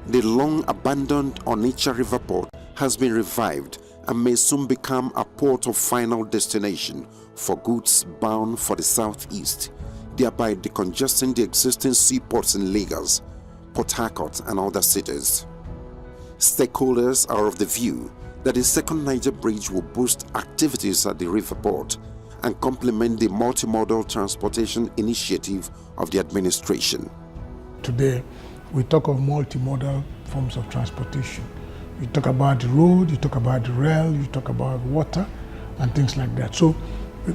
the long-abandoned Onitsha River Port has been revived and may soon become a port of final destination for goods bound for the southeast, thereby decongesting the existing seaports in Lagos, Port Harcourt, and other cities. Stakeholders are of the view that the second Niger Bridge will boost activities at the river port and complement the multimodal transportation initiative of the administration. Today, we talk of multimodal forms of transportation. You talk about the road, you talk about the rail, you talk about water, and things like that. So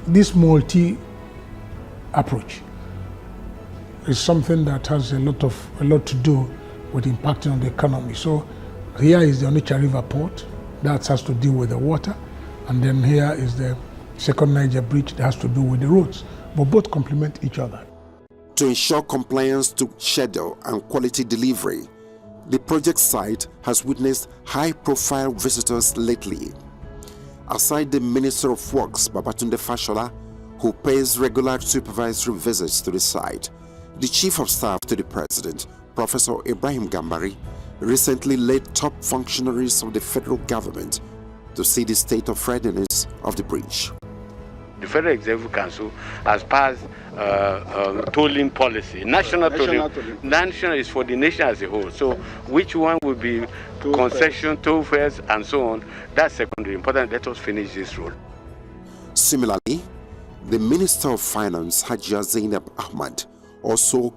this multi-approach is something that has a lot to do with impacting on the economy. So here is the Onitsha River Port. That has to deal with the water. And then here is the second Niger bridge that has to do with the roads, but both complement each other. To ensure compliance to schedule and quality delivery, the project site has witnessed high-profile visitors lately. Aside the Minister of Works, Babatunde Fashola, who pays regular supervisory visits to the site, the Chief of Staff to the President, Professor Ibrahim Gambari, recently led top functionaries of the federal government to see the state of readiness of the bridge. The Federal Executive Council has passed tolling policy, national tolling. National is for the nation as a whole. So which one will be concession, toll fares, and so on? That's secondary. Important. Let us finish this road. Similarly, the Minister of Finance, Hajia Zainab Ahmad, also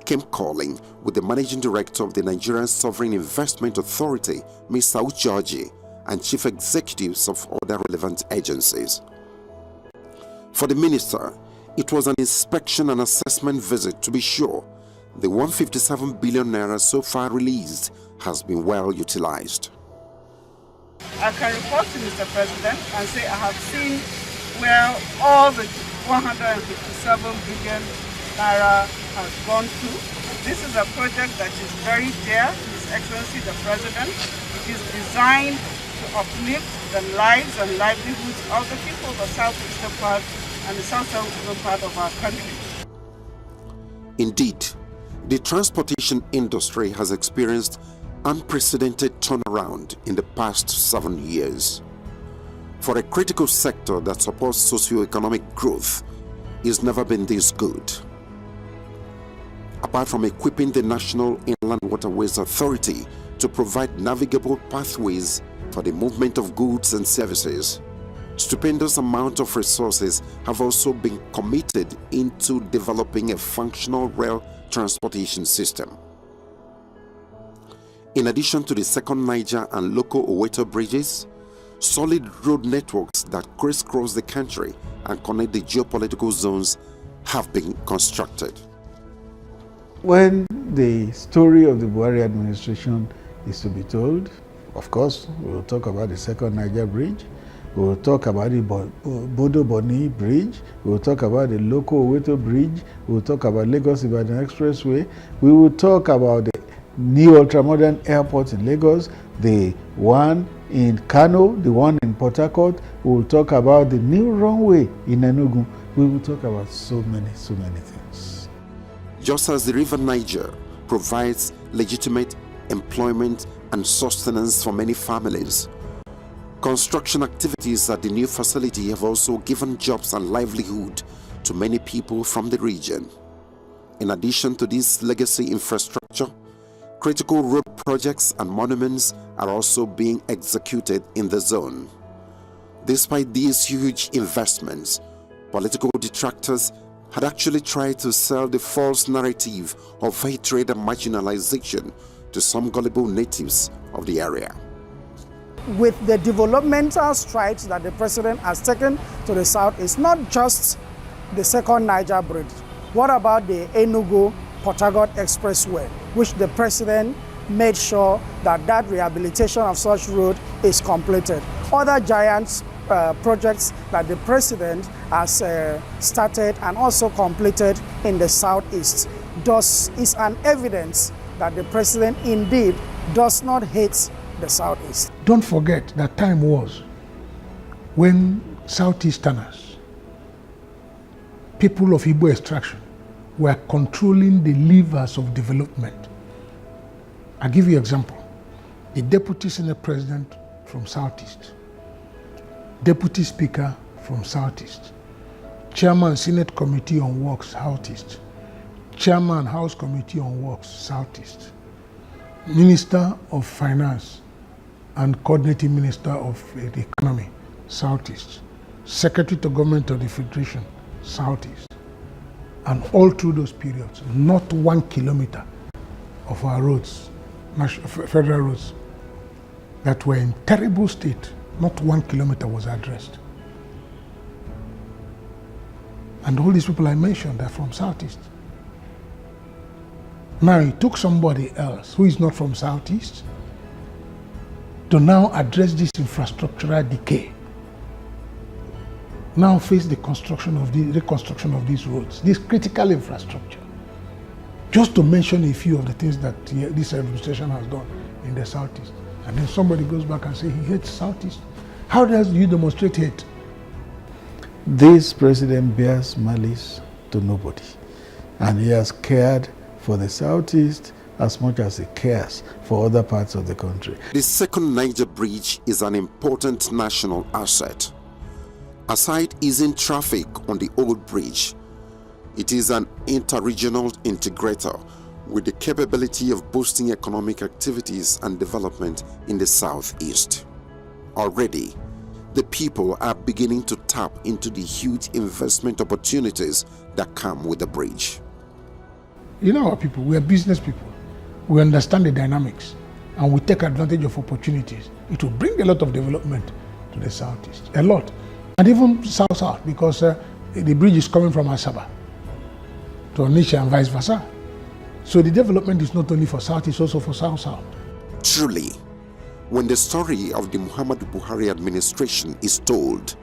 came calling with the Managing Director of the Nigerian Sovereign Investment Authority, Mr. Ujoji, and Chief Executives of other relevant agencies. For the Minister, it was an inspection and assessment visit to be sure the 157 billion naira so far released has been well utilized. I can report to Mr. President and say I have seen where all the 157 billion naira has gone to. This is a project that is very dear to His Excellency the President. It is designed to uplift the lives and livelihoods of the people of the southeastern part and the southern part of our country. Indeed, the transportation industry has experienced unprecedented turnaround in the past 7 years. For a critical sector that supports socio-economic growth, it's never been this good. Apart from equipping the National Inland Waterways Authority to provide navigable pathways for the movement of goods and services, stupendous amount of resources have also been committed into developing a functional rail transportation system. In addition to the second Niger and Loko Oweto bridges, solid road networks that crisscross the country and connect the geopolitical zones have been constructed. When the story of the Buhari administration is to be told, of course, we will talk about the second Niger bridge, we will talk about the Bodo Boni bridge, we will talk about the Loko Oweto bridge, we will talk about Lagos Ibadan Expressway, we will talk about the new ultramodern airport in Lagos, the one in Kano, the one in Port Harcourt, we will talk about the new runway in Enugu, we will talk about so many things. Just as the River Niger provides legitimate employment and sustenance for many families, construction activities at the new facility have also given jobs and livelihood to many people from the region. In addition to this legacy infrastructure, critical road projects and monuments are also being executed in the zone. Despite these huge investments, political detractors had actually tried to sell the false narrative of hatred and marginalization to some gullible natives of the area. With the developmental strides that the president has taken to the south, it's not just the second Niger bridge. What about the Enugu-Port Harcourt Expressway, which the president made sure that that rehabilitation of such road is completed? Other giant projects that the president has started and also completed in the southeast is an evidence that the president indeed does not hate the southeast. Don't forget that time was when southeasterners, people of Igbo extraction, were controlling the levers of development. I'll give you an example. The deputy senate president from southeast, deputy speaker from southeast, chairman senate committee on works southeast, chairman house committee on works southeast, minister of finance and coordinating minister of the economy southeast, secretary to government of the federation southeast. And all through those periods, not 1 kilometer of our roads, federal roads, that were in terrible state, not 1 kilometer was addressed. And all these people I mentioned are from southeast. Now it took somebody else who is not from southeast to now address this infrastructural decay now face the construction of the reconstruction of these roads, this critical infrastructure. Just to mention a few of the things that this administration has done in the Southeast. And then somebody goes back and says he hates Southeast. How does you demonstrate hate? This president bears malice to nobody, and he has cared for the Southeast as much as he cares for other parts of the country. The second Niger Bridge is an important national asset. Aside easing traffic on the old bridge, it is an inter-regional integrator with the capability of boosting economic activities and development in the Southeast. Already, the people are beginning to tap into the huge investment opportunities that come with the bridge. You know our people, we are business people. We understand the dynamics and we take advantage of opportunities. It will bring a lot of development to the Southeast, a lot. And even South-South, because the bridge is coming from Asaba to Onitsha and vice versa. So the development is not only for South, it's also for South-South. Truly, when the story of the Muhammadu Buhari administration is told,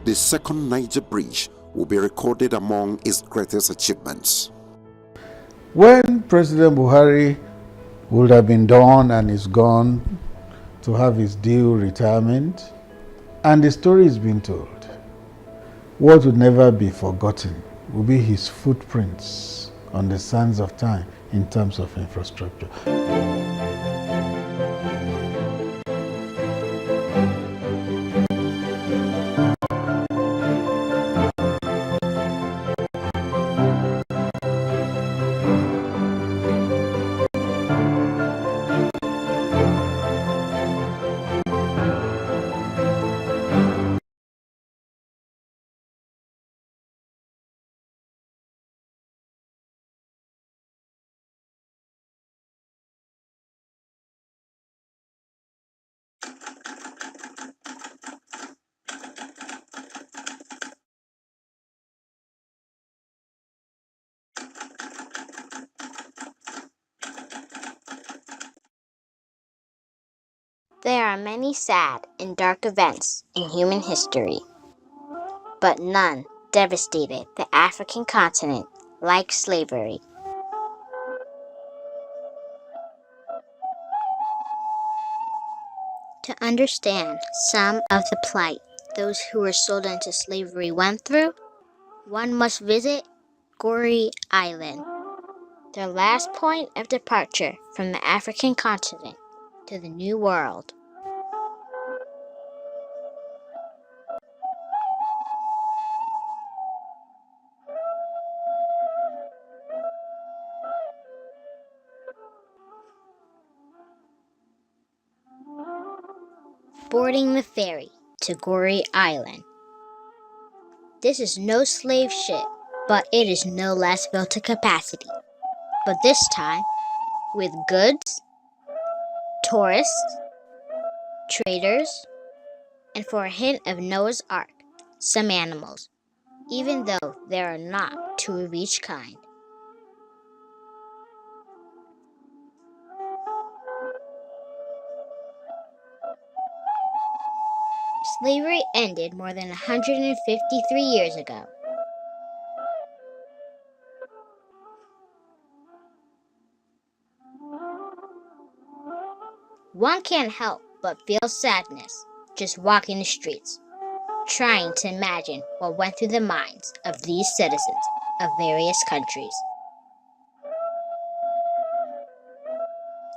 the second Niger Bridge will be recorded among its greatest achievements. When President Buhari would have been done and is gone to have his due retirement, and the story is being told, what would never be forgotten will be his footprints on the sands of time in terms of infrastructure. There are many sad and dark events in human history, but none devastated the African continent like slavery. To understand some of the plight those who were sold into slavery went through, one must visit Goree Island, their last point of departure from the African continent to the New World. Boarding the ferry to Goree Island. This is no slave ship, but it is no less built to capacity. But this time, with goods, tourists, traders, and for a hint of Noah's Ark, some animals, even though there are not two of each kind. Slavery ended more than 153 years ago. One can't help but feel sadness just walking the streets, trying to imagine what went through the minds of these citizens of various countries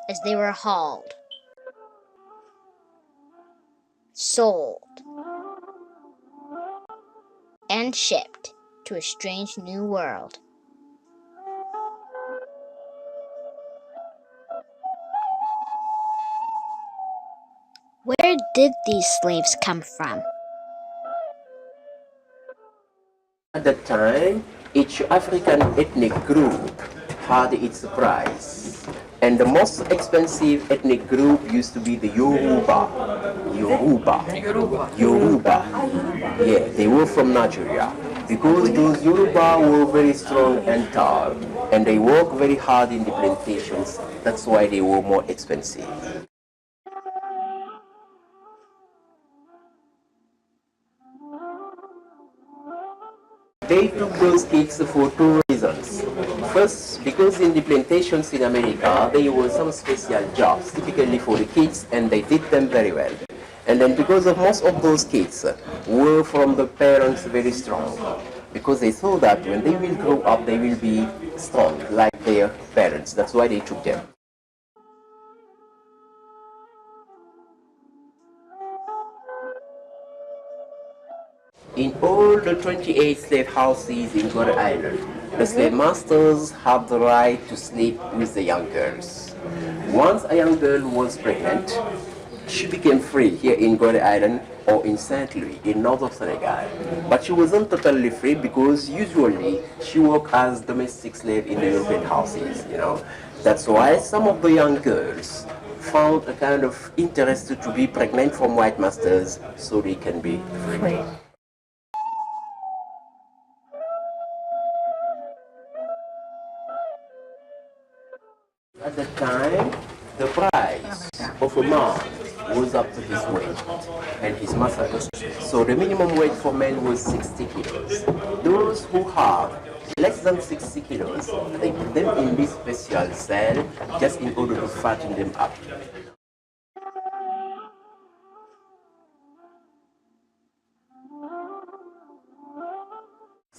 as they were hauled, sold, and shipped to a strange new world. Where did these slaves come from? At that time, each African ethnic group had its price. And the most expensive ethnic group used to be the Yoruba. Yeah, they were from Nigeria. Because those Yoruba were very strong and tall, and they worked very hard in the plantations. That's why they were more expensive. They took those kids for two reasons. First, because in the plantations in America, there were some special jobs, typically for the kids, and they did them very well. And then because of most of those kids were from the parents very strong, because they saw that when they will grow up, they will be strong like their parents. That's why they took them. In all the 28 slave houses in Gorée Island, the slave masters have the right to sleep with the young girls. Once a young girl was pregnant, she became free here in Gorée Island or in Saint Louis in northern Senegal. But she wasn't totally free because usually she worked as domestic slave in the European houses, you know. That's why some of the young girls found a kind of interest to be pregnant from white masters so they can be free. At the time, the price of a man was up to his weight and his muscles. So the minimum weight for men was 60 kilos. Those who have less than 60 kilos, they put them in this special cell just in order to fatten them up.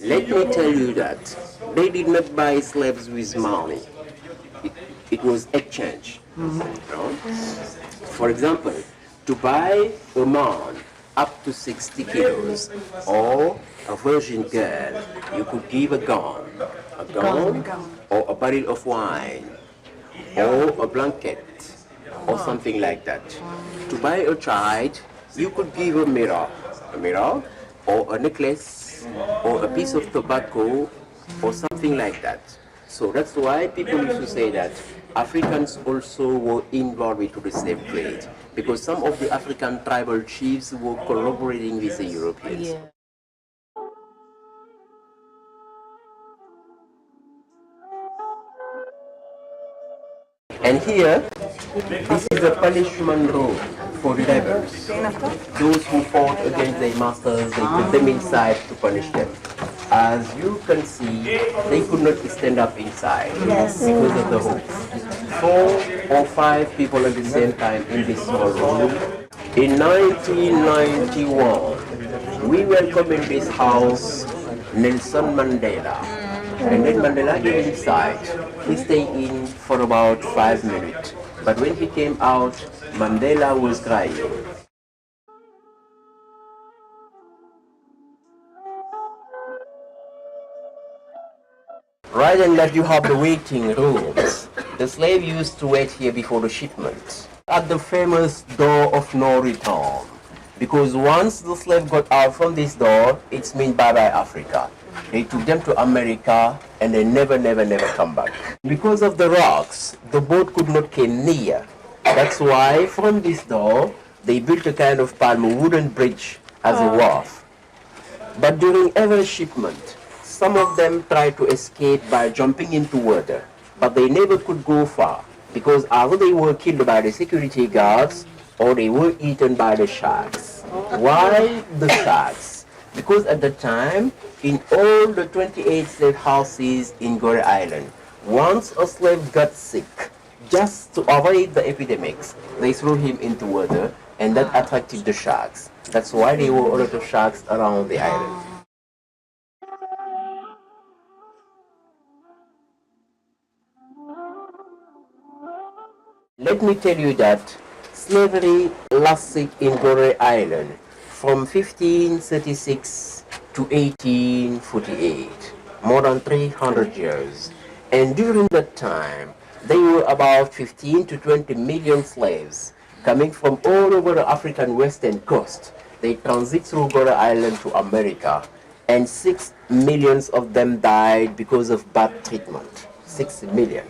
Let me tell you that they did not buy slaves with money. It was exchange. You know? For example, to buy a man up to 60 kilos or a virgin girl, you could give a gun or a barrel of wine or a blanket or something like that. To buy a child, you could give a mirror or a necklace or a piece of tobacco or something like that. So that's why people used to say that Africans also were involved into the slave trade, because some of the African tribal chiefs were collaborating with the Europeans. Yeah. And here, this is a punishment room for rebels. Those who fought against their masters, they put them inside to punish them. As you can see, they could not stand up inside because of the hooks. 4 or 5 people at the same time in this small room. In 1991, we welcomed in this house Nelson Mandela. And then Mandela came inside. He stayed in for about 5 minutes. But when he came out, Mandela was crying. Right and left you have the waiting rooms. The slave used to wait here before the shipment. At the famous door of no return. Because once the slave got out from this door, it's mean bye-bye Africa. They took them to America and they never come back. Because of the rocks, the boat could not come near. That's why from this door, they built a kind of palm wooden bridge as a wharf. But during every shipment, some of them tried to escape by jumping into water, but they never could go far because either they were killed by the security guards or they were eaten by the sharks. Why the sharks? Because at the time, in all the 28 slave houses in Gorée Island, once a slave got sick, just to avoid the epidemics, they threw him into water and that attracted the sharks. That's why there were a lot of sharks around the island. Let me tell you that slavery lasted in Gorée Island from 1536 to 1848, more than 300 years. And during that time, there were about 15 to 20 million slaves coming from all over the African western coast. They transit through Gorée Island to America, and 6 million of them died because of bad treatment. 6 million.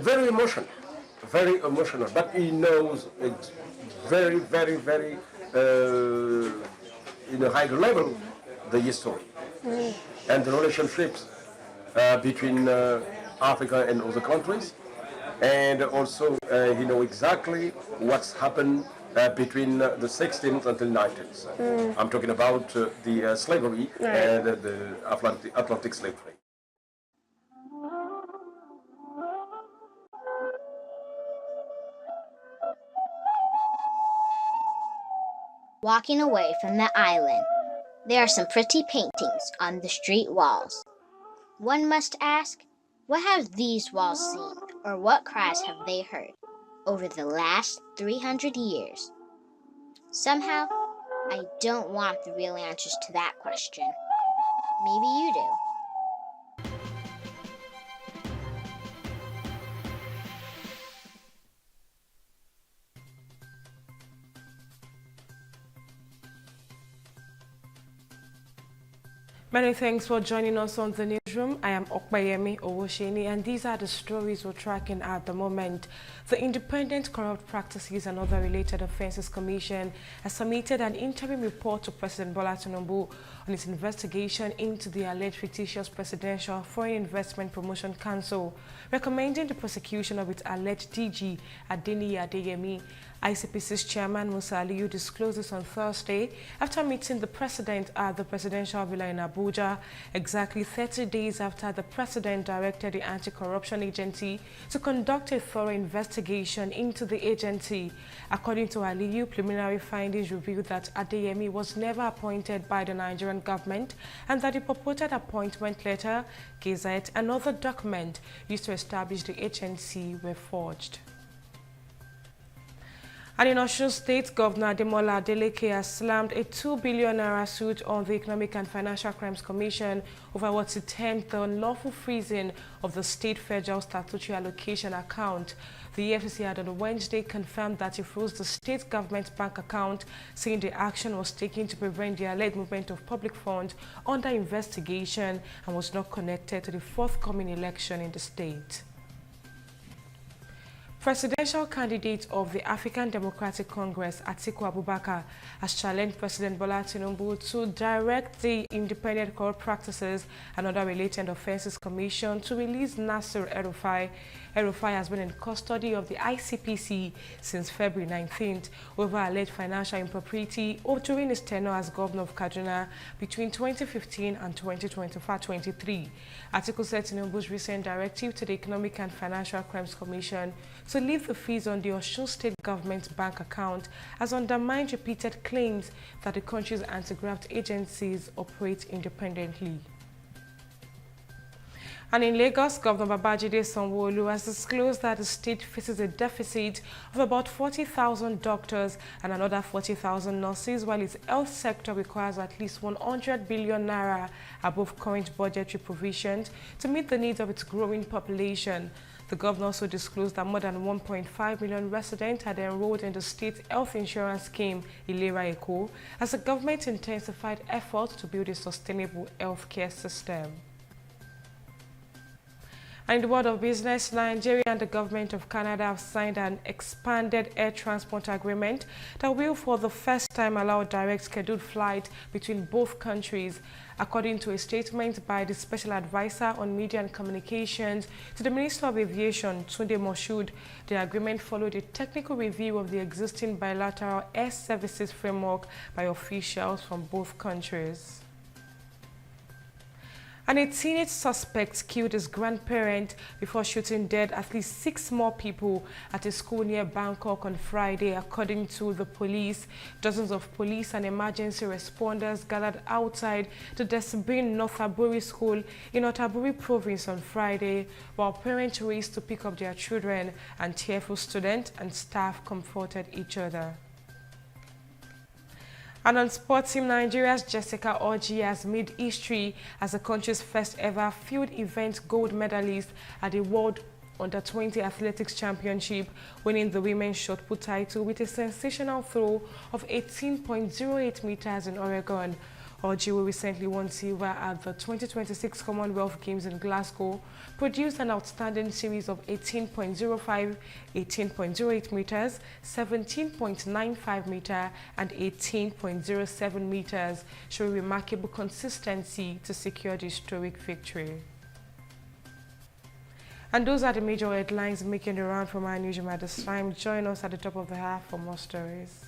very emotional, but he knows it very, very, very, in a higher level, the history and the relationships between Africa and other countries. And also he knows exactly what's happened between the 16th until 19th. I'm talking about the slavery and the Atlantic slave trade. Walking away from the island, there are some pretty paintings on the street walls. One must ask, what have these walls seen, or what cries have they heard over the last 300 years? Somehow, I don't want the real answers to that question. Maybe you do. Many thanks for joining us on the newsroom. I am Okbayemi Owosheni, and these are the stories we're tracking at the moment. The Independent Corrupt Practices and Other Related Offences Commission has submitted an interim report to President Bola Tinubu on its investigation into the alleged fictitious Presidential Foreign Investment Promotion Council, recommending the prosecution of its alleged DG Adeniyi Adeyemi. ICPC's chairman Musa Aliyu disclosed this on Thursday after meeting the president at the presidential villa in Abuja, exactly 30 days after the president directed the anti-corruption agency to conduct a thorough investigation into the agency. According to Aliyu, preliminary findings revealed that Adeyemi was never appointed by the Nigerian government and that the purported appointment letter, gazette, and other document used to establish the agency were forged. And in Osun State, Governor Ademola Adeleke has slammed a 2 billion naira suit on the Economic and Financial Crimes Commission over what he termed the unlawful freezing of the state federal statutory allocation account. The EFCC had on Wednesday confirmed that it froze the state government bank account, saying the action was taken to prevent the alleged movement of public funds under investigation and was not connected to the forthcoming election in the state. Presidential candidate of the African Democratic Congress, Atiku Abubakar, has challenged President Bola Tinubu to direct the Independent Corrupt Practices and Other Related Offences Commission to release Nasir El-Rufai. El-Rufai has been in custody of the ICPC since February 19th over alleged financial impropriety during his tenure as governor of Kaduna between 2015 and 2023. Atiku said Tinubu's recent directive to the Economic and Financial Crimes Commission to leave the fees on the Osun State government bank account has undermined repeated claims that the country's anti-graft agencies operate independently. And in Lagos, Governor Babajide Sanwo-Olu has disclosed that the state faces a deficit of about 40,000 doctors and another 40,000 nurses, while its health sector requires at least 100 billion naira above current budgetary provisions to meet the needs of its growing population. The governor also disclosed that more than 1.5 million residents had enrolled in the state health insurance scheme, Ilera Eko, as the government intensified efforts to build a sustainable healthcare system. And in the world of business, Nigeria and the government of Canada have signed an expanded air transport agreement that will for the first time allow direct scheduled flight between both countries. According to a statement by the Special Advisor on Media and Communications to the Minister of Aviation, Tunde Moshood, the agreement followed a technical review of the existing bilateral air services framework by officials from both countries. And a teenage suspect killed his grandparent before shooting dead at least 6 more people at a school near Bangkok on Friday, according to the police. Dozens of police and emergency responders gathered outside the Desibin North Aburi School in Otaburi Province on Friday, while parents raced to pick up their children and tearful students and staff comforted each other. And on sports team, Nigeria's Jessica Orji has made history as the country's first ever field event gold medalist at the World Under-20 Athletics Championship, winning the women's shot put title with a sensational throw of 18.08 meters in Oregon. Orji, who recently won silver at the 2026 Commonwealth Games in Glasgow, produced an outstanding series of 18.05, 18.08 meters, 17.95 meter, and 18.07 meters, showing remarkable consistency to secure the historic victory. And those are the major headlines making the round from our newsroom at this time. Join us at the top of the hour for more stories.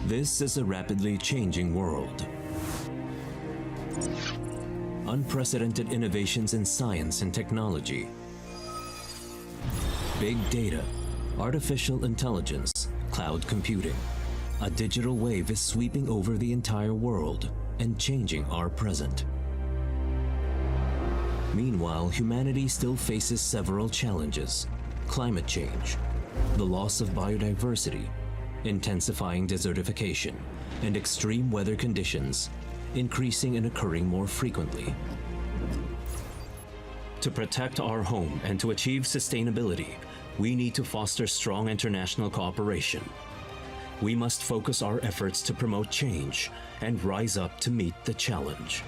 This is a rapidly changing world. Unprecedented innovations in science and technology, big data, artificial intelligence, cloud computing. A digital wave is sweeping over the entire world and changing our present. Meanwhile, humanity still faces several challenges: climate change, the loss of biodiversity, intensifying desertification, and extreme weather conditions, increasing and occurring more frequently. To protect our home and to achieve sustainability, we need to foster strong international cooperation. We must focus our efforts to promote change and rise up to meet the challenge.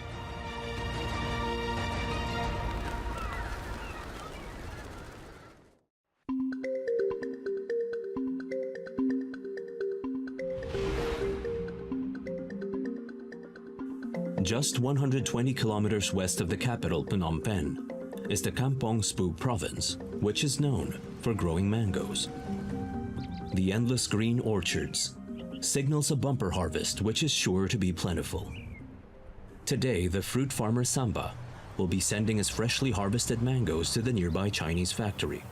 Just 120 kilometers west of the capital, Phnom Penh, is the Kampong Spu province, which is known for growing mangoes. The endless green orchards signals a bumper harvest which is sure to be plentiful. Today, the fruit farmer Samba will be sending his freshly harvested mangoes to the nearby Chinese factory.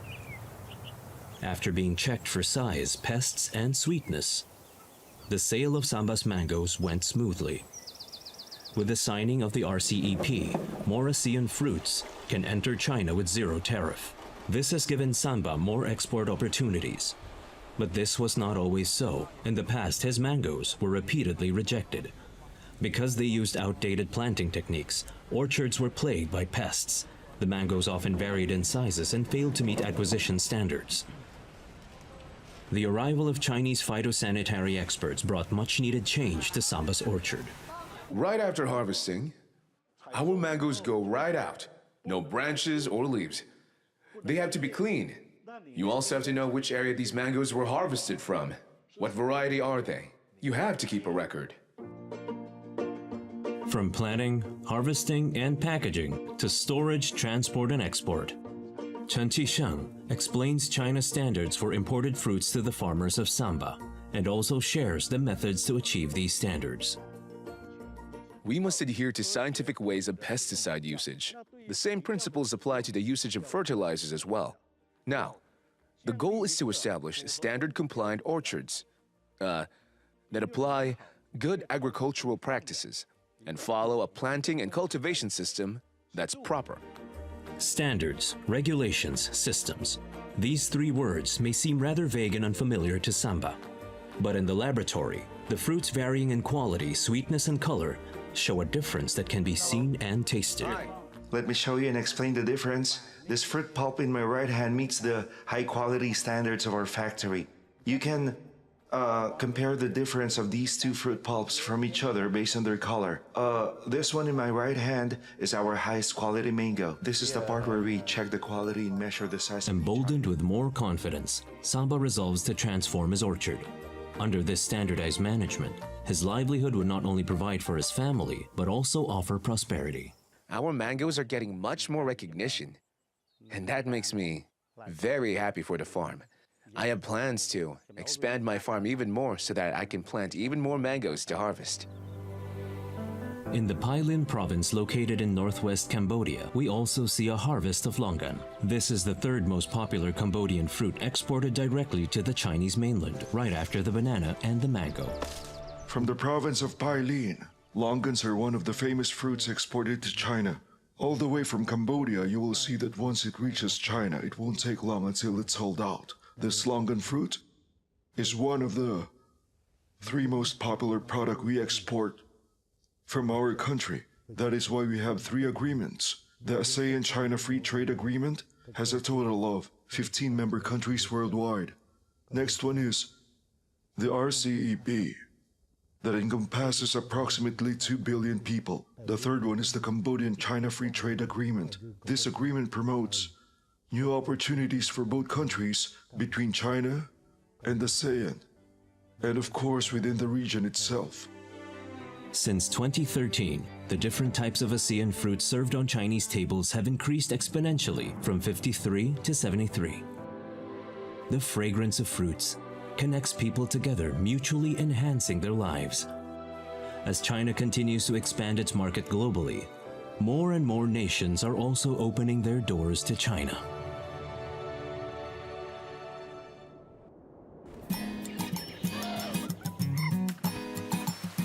After being checked for size, pests, and sweetness, the sale of Samba's mangoes went smoothly. With the signing of the RCEP, more ASEAN fruits can enter China with zero tariff. This has given Samba more export opportunities. But this was not always so. In the past, his mangoes were repeatedly rejected. Because they used outdated planting techniques, orchards were plagued by pests. The mangoes often varied in sizes and failed to meet acquisition standards. The arrival of Chinese phytosanitary experts brought much-needed change to Samba's orchard. Right after harvesting, our mangoes go right out. No branches or leaves. They have to be cleaned. You also have to know which area these mangoes were harvested from. What variety are they? You have to keep a record. From planting, harvesting, and packaging to storage, transport, and export, Chen Qisheng explains China's standards for imported fruits to the farmers of Samba and also shares the methods to achieve these standards. We must adhere to scientific ways of pesticide usage. The same principles apply to the usage of fertilizers as well. Now, the goal is to establish standard-compliant orchards that apply good agricultural practices and follow a planting and cultivation system that's proper. Standards, regulations, systems. These three words may seem rather vague and unfamiliar to Samba. But in the laboratory, the fruits varying in quality, sweetness, and color show a difference that can be seen and tasted. Let me show you and explain the difference. This fruit pulp in my right hand meets the high quality standards of our factory. You can compare the difference of these two fruit pulps from each other based on their color. This one in my right hand is our highest quality mango. This is the part where we check the quality and measure the size. Emboldened with more confidence, Samba resolves to transform his orchard. Under this standardized management, his livelihood would not only provide for his family, but also offer prosperity. Our mangoes are getting much more recognition, and that makes me very happy for the farm. I have plans to expand my farm even more so that I can plant even more mangoes to harvest. In the Pailin province located in northwest Cambodia, we also see a harvest of longan. This is the third most popular Cambodian fruit exported directly to the Chinese mainland, right after the banana and the mango. From the province of Pailin, longans are one of the famous fruits exported to China. All the way from Cambodia, you will see that once it reaches China, it won't take long until it's sold out. This longan fruit is one of the 3 most popular products we export from our country. That is why we have 3 agreements. The ASEAN-China Free Trade Agreement has a total of 15 member countries worldwide. Next one is the RCEP, that encompasses approximately 2 billion people. The third one is the Cambodian-China Free Trade Agreement. This agreement promotes new opportunities for both countries between China and ASEAN, and of course within the region itself. Since 2013, the different types of ASEAN fruits served on Chinese tables have increased exponentially from 53 to 73. The fragrance of fruits connects people together, mutually enhancing their lives. As China continues to expand its market globally, more and more nations are also opening their doors to China.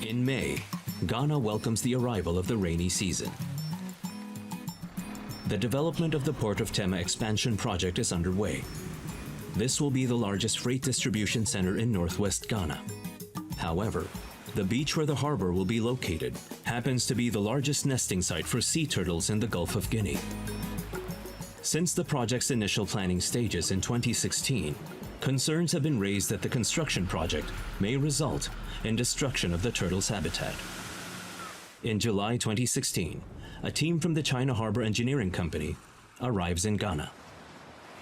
In May, Ghana welcomes the arrival of the rainy season. The development of the Port of Tema expansion project is underway. This will be the largest freight distribution center in northwest Ghana. However, the beach where the harbor will be located happens to be the largest nesting site for sea turtles in the Gulf of Guinea. Since the project's initial planning stages in 2016, concerns have been raised that the construction project may result in destruction of the turtle's habitat. In July 2016, a team from the China Harbor Engineering Company arrives in Ghana.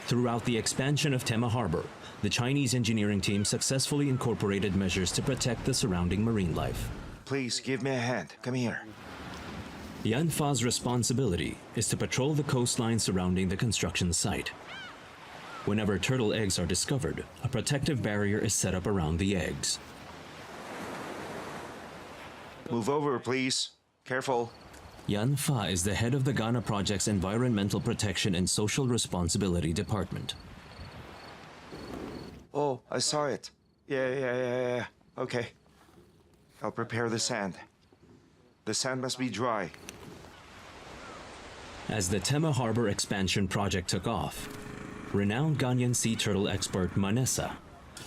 Throughout the expansion of Tema Harbor, the Chinese engineering team successfully incorporated measures to protect the surrounding marine life. Please give me a hand. Come here. Yan Fa's responsibility is to patrol the coastline surrounding the construction site. Whenever turtle eggs are discovered, a protective barrier is set up around the eggs. Move over, please. Careful. Yan Fa is the head of the Ghana Project's Environmental Protection and Social Responsibility Department. Oh, I saw it. Yeah. Okay. I'll prepare the sand. The sand must be dry. As the Tema Harbor expansion project took off, renowned Ghanaian sea turtle expert Manessa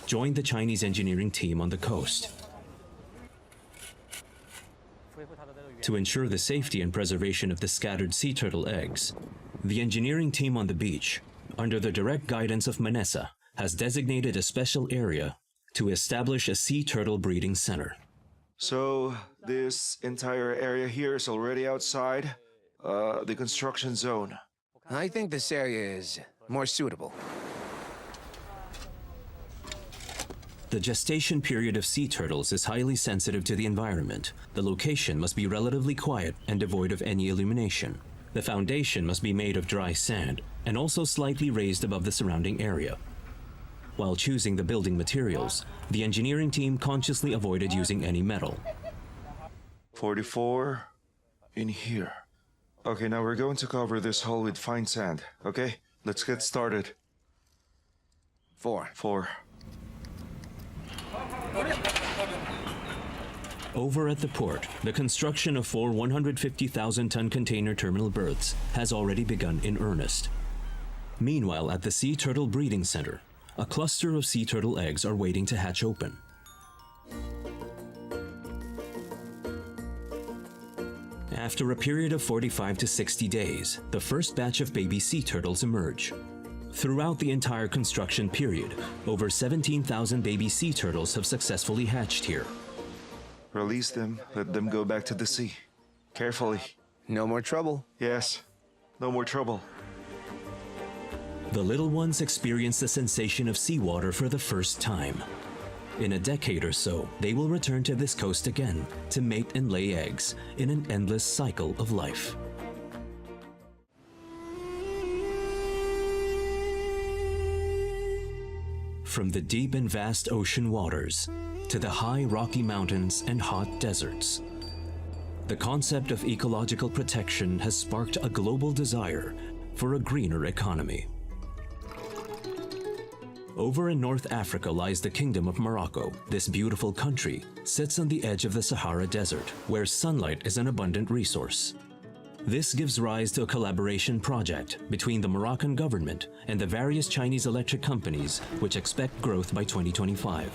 joined the Chinese engineering team on the coast. To ensure the safety and preservation of the scattered sea turtle eggs, the engineering team on the beach, under the direct guidance of Manessa, has designated a special area to establish a sea turtle breeding center. So, this entire area here is already outside the construction zone. I think this area is more suitable. The gestation period of sea turtles is highly sensitive to the environment. The location must be relatively quiet and devoid of any illumination. The foundation must be made of dry sand and also slightly raised above the surrounding area. While choosing the building materials, the engineering team consciously avoided using any metal. 44 in here. Okay, now we're going to cover this hole with fine sand, okay? Let's get started. 4. Over at the port, the construction of 4 150,000-ton container terminal berths has already begun in earnest. Meanwhile, at the Sea Turtle Breeding Center, a cluster of sea turtle eggs are waiting to hatch open. After a period of 45 to 60 days, the first batch of baby sea turtles emerge. Throughout the entire construction period, over 17,000 baby sea turtles have successfully hatched here. Release them, let them go back to the sea. Carefully. No more trouble. Yes, no more trouble. The little ones experience the sensation of seawater for the first time. In a decade or so, they will return to this coast again to mate and lay eggs in an endless cycle of life. From the deep and vast ocean waters to the high rocky mountains and hot deserts, the concept of ecological protection has sparked a global desire for a greener economy. Over in North Africa lies the Kingdom of Morocco. This beautiful country sits on the edge of the Sahara Desert, where sunlight is an abundant resource. This gives rise to a collaboration project between the Moroccan government and the various Chinese electric companies, which expect growth by 2025.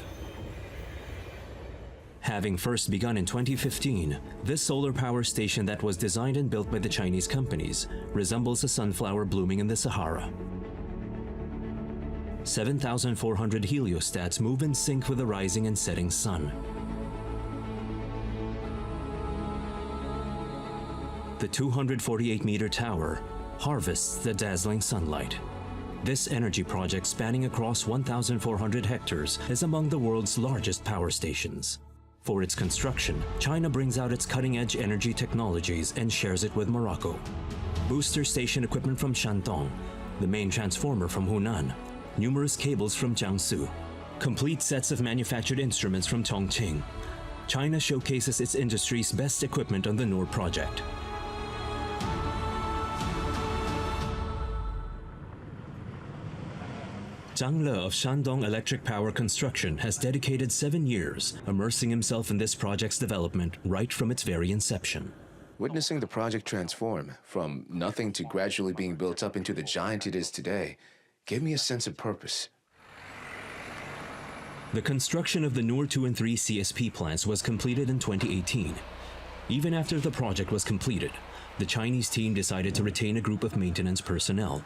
Having first begun in 2015, this solar power station that was designed and built by the Chinese companies resembles a sunflower blooming in the Sahara. 7,400 heliostats move in sync with the rising and setting sun. The 248-meter tower harvests the dazzling sunlight. This energy project, spanning across 1,400 hectares, is among the world's largest power stations. For its construction, China brings out its cutting-edge energy technologies and shares it with Morocco. Booster station equipment from Shandong, the main transformer from Hunan, numerous cables from Jiangsu, complete sets of manufactured instruments from Chongqing. China showcases its industry's best equipment on the Noor project. Zhang Le of Shandong Electric Power Construction has dedicated 7 years immersing himself in this project's development right from its very inception. Witnessing the project transform from nothing to gradually being built up into the giant it is today gave me a sense of purpose. The construction of the Noor 2 and 3 CSP plants was completed in 2018. Even after the project was completed, the Chinese team decided to retain a group of maintenance personnel.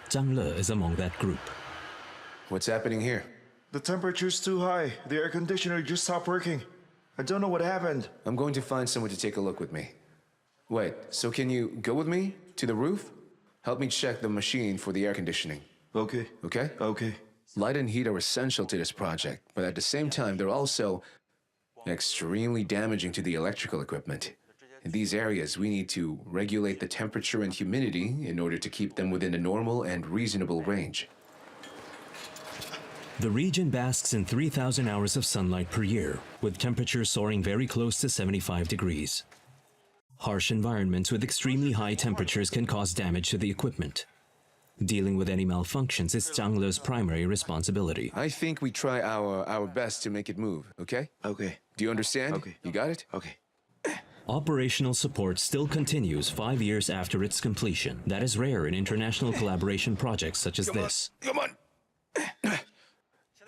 Zhang Le is among that group. What's happening here? The temperature's too high. The air conditioner just stopped working. I don't know what happened. I'm going to find someone to take a look with me. Wait, so can you go with me to the roof? Help me check the machine for the air conditioning. Okay. Okay? Okay. Light and heat are essential to this project, but at the same time, they're also extremely damaging to the electrical equipment. In these areas, we need to regulate the temperature and humidity in order to keep them within a normal and reasonable range. The region basks in 3,000 hours of sunlight per year, with temperatures soaring very close to 75 degrees. Harsh environments with extremely high temperatures can cause damage to the equipment. Dealing with any malfunctions is Zhang Le's primary responsibility. I think we try our best to make it move, okay? Okay. Do you understand? Okay. You got it? Okay. Operational support still continues 5 years after its completion. That is rare in international collaboration projects such as this. Come on!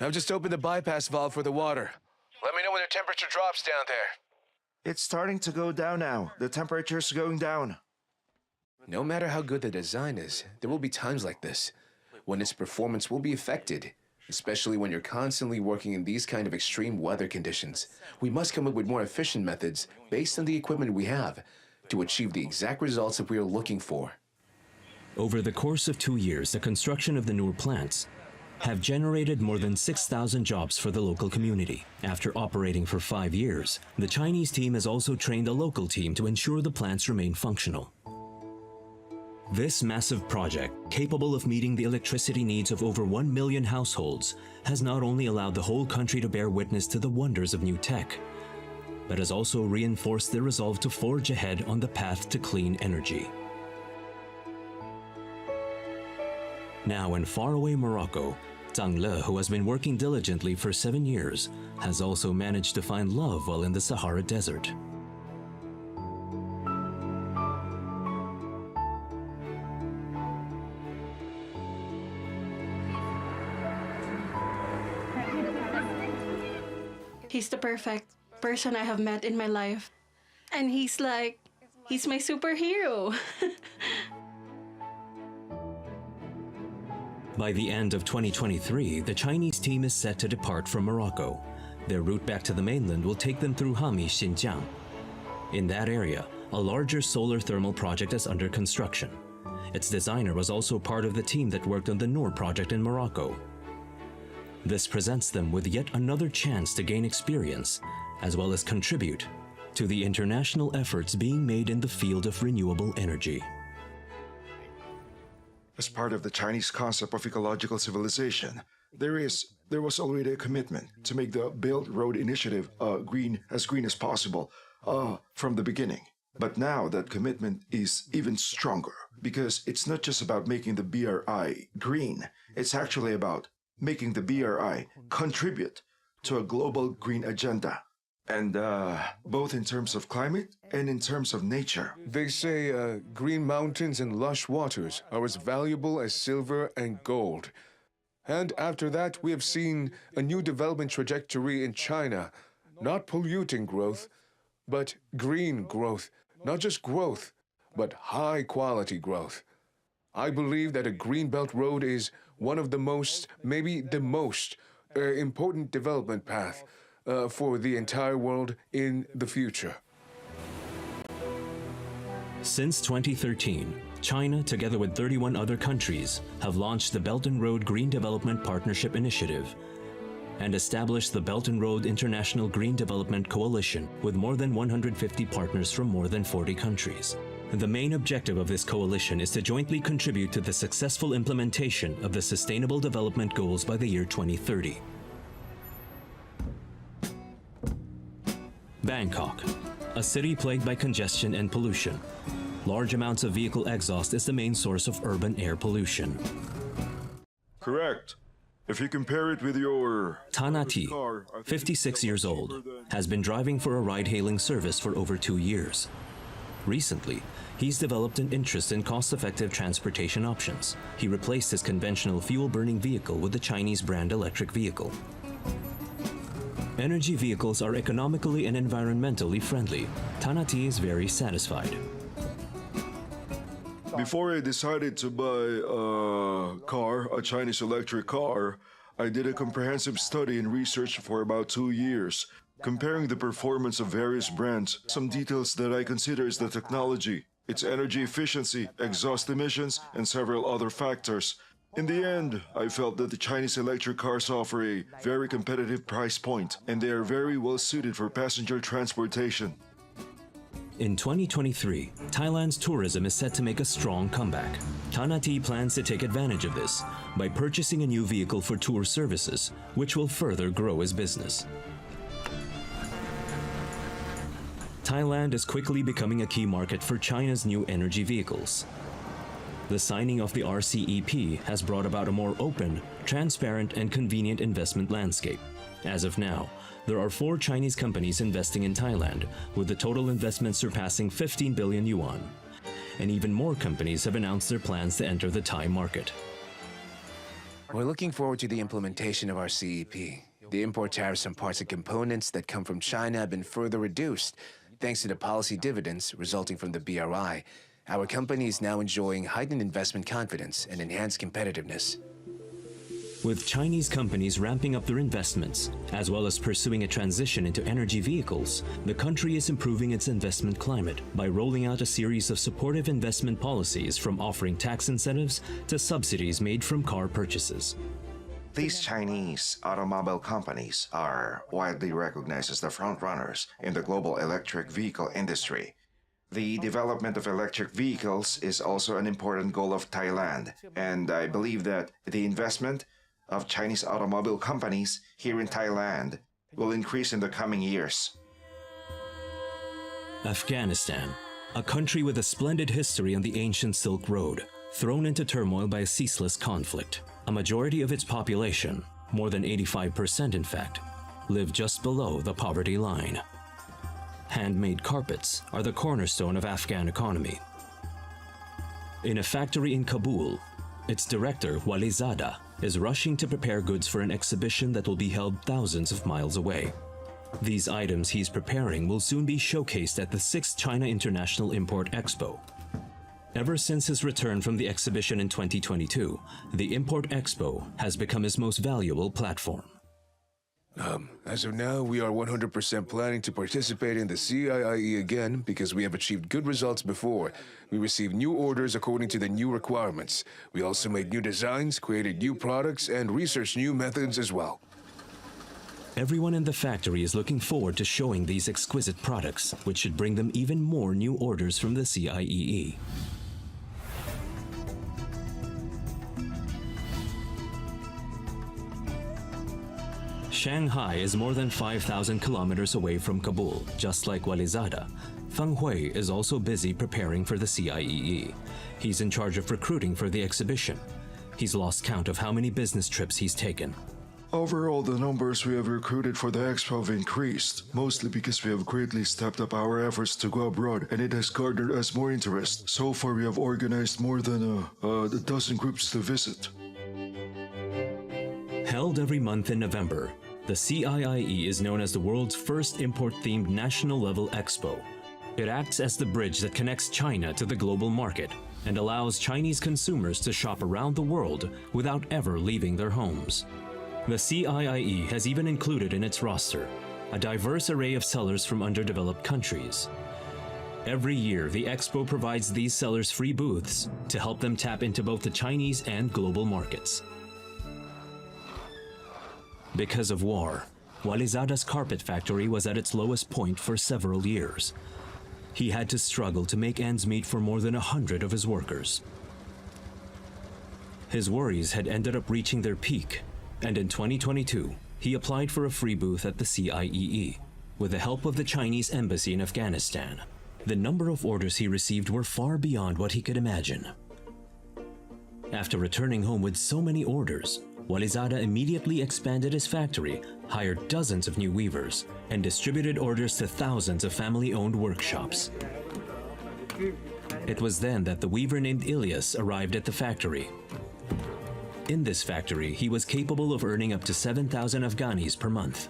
I've just opened the bypass valve for the water. Let me know when the temperature drops down there. It's starting to go down now. The temperature's going down. No matter how good the design is, there will be times like this when its performance will be affected, especially when you're constantly working in these kind of extreme weather conditions. We must come up with more efficient methods based on the equipment we have to achieve the exact results that we are looking for. Over the course of 2 years, the construction of the Noor plants have generated more than 6,000 jobs for the local community. After operating for 5 years, the Chinese team has also trained a local team to ensure the plants remain functional. This massive project, capable of meeting the electricity needs of over 1 million households, has not only allowed the whole country to bear witness to the wonders of new tech, but has also reinforced their resolve to forge ahead on the path to clean energy. Now in faraway Morocco, Zhang Le, who has been working diligently for 7 years, has also managed to find love while in the Sahara Desert. He's the perfect person I have met in my life. And he's He's my superhero. By the end of 2023, the Chinese team is set to depart from Morocco. Their route back to the mainland will take them through Hami, Xinjiang. In that area, a larger solar thermal project is under construction. Its designer was also part of the team that worked on the Noor project in Morocco. This presents them with yet another chance to gain experience, as well as contribute to the international efforts being made in the field of renewable energy. As part of the Chinese concept of ecological civilization, there was already a commitment to make the Belt Road Initiative green as possible from the beginning. But now that commitment is even stronger because it's not just about making the BRI green, it's actually about making the BRI contribute to a global green agenda. And both in terms of climate and in terms of nature. They say green mountains and lush waters are as valuable as silver and gold. And after that, we have seen a new development trajectory in China, not polluting growth, but green growth, not just growth, but high-quality growth. I believe that a green belt road is one of the most, maybe the most, important development path for the entire world in the future. Since 2013, China, together with 31 other countries, have launched the Belt and Road Green Development Partnership Initiative and established the Belt and Road International Green Development Coalition with more than 150 partners from more than 40 countries. The main objective of this coalition is to jointly contribute to the successful implementation of the Sustainable Development Goals by the year 2030. Bangkok, a city plagued by congestion and pollution. Large amounts of vehicle exhaust is the main source of urban air pollution. Correct. If you compare it with your... Tanati, 56 years old, has been driving for a ride-hailing service for over 2 years. Recently, he's developed an interest in cost-effective transportation options. He replaced his conventional fuel-burning vehicle with the Chinese brand electric vehicle. Energy vehicles are economically and environmentally friendly. Tanati is very satisfied. Before I decided to buy a Chinese electric car, I did a comprehensive study and research for about 2 years, comparing the performance of various brands. Some details that I consider is the technology, its energy efficiency, exhaust emissions, and several other factors. In the end, I felt that the Chinese electric cars offer a very competitive price point, and they are very well suited for passenger transportation. In 2023, Thailand's tourism is set to make a strong comeback. Tanati plans to take advantage of this by purchasing a new vehicle for tour services, which will further grow his business. Thailand is quickly becoming a key market for China's new energy vehicles. The signing of the RCEP has brought about a more open, transparent, and convenient investment landscape. As of now, there are 4 Chinese companies investing in Thailand, with the total investment surpassing 15 billion yuan. And even more companies have announced their plans to enter the Thai market. We're looking forward to the implementation of our CEP. The import tariffs on parts and components that come from China have been further reduced, thanks to the policy dividends resulting from the BRI. Our company is now enjoying heightened investment confidence and enhanced competitiveness. With Chinese companies ramping up their investments, as well as pursuing a transition into energy vehicles, the country is improving its investment climate by rolling out a series of supportive investment policies, from offering tax incentives to subsidies made from car purchases. These Chinese automobile companies are widely recognized as the frontrunners in the global electric vehicle industry. The development of electric vehicles is also an important goal of Thailand, and I believe that the investment of Chinese automobile companies here in Thailand will increase in the coming years. Afghanistan, a country with a splendid history on the ancient Silk Road, thrown into turmoil by a ceaseless conflict. A majority of its population, more than 85% in fact, live just below the poverty line. Handmade carpets are the cornerstone of Afghan economy. In a factory in Kabul, its director, Walizada, is rushing to prepare goods for an exhibition that will be held thousands of miles away. These items he's preparing will soon be showcased at the 6th China International Import Expo. Ever since his return from the exhibition in 2022, the Import Expo has become his most valuable platform. As of now, we are 100% planning to participate in the CIIE again because we have achieved good results before. We received new orders according to the new requirements. We also made new designs, created new products, and researched new methods as well. Everyone in the factory is looking forward to showing these exquisite products, which should bring them even more new orders from the CIEE. Shanghai is more than 5,000 kilometers away from Kabul. Just like Walizada, Feng Hui is also busy preparing for the CIEE. He's in charge of recruiting for the exhibition. He's lost count of how many business trips he's taken. Overall, the numbers we have recruited for the expo have increased, mostly because we have greatly stepped up our efforts to go abroad, and it has garnered us more interest. So far, we have organized more than a dozen groups to visit. Held every month in November, the CIIE is known as the world's first import-themed national-level expo. It acts as the bridge that connects China to the global market and allows Chinese consumers to shop around the world without ever leaving their homes. The CIIE has even included in its roster a diverse array of sellers from underdeveloped countries. Every year, the expo provides these sellers free booths to help them tap into both the Chinese and global markets. Because of war, Walizada's carpet factory was at its lowest point for several years. He had to struggle to make ends meet for more than 100 of his workers. His worries had ended up reaching their peak, and in 2022, he applied for a free booth at the CIEE, with the help of the Chinese embassy in Afghanistan. The number of orders he received were far beyond what he could imagine. After returning home with so many orders, Walizada immediately expanded his factory, hired dozens of new weavers, and distributed orders to thousands of family-owned workshops. It was then that the weaver named Ilyas arrived at the factory. In this factory, he was capable of earning up to 7,000 Afghanis per month.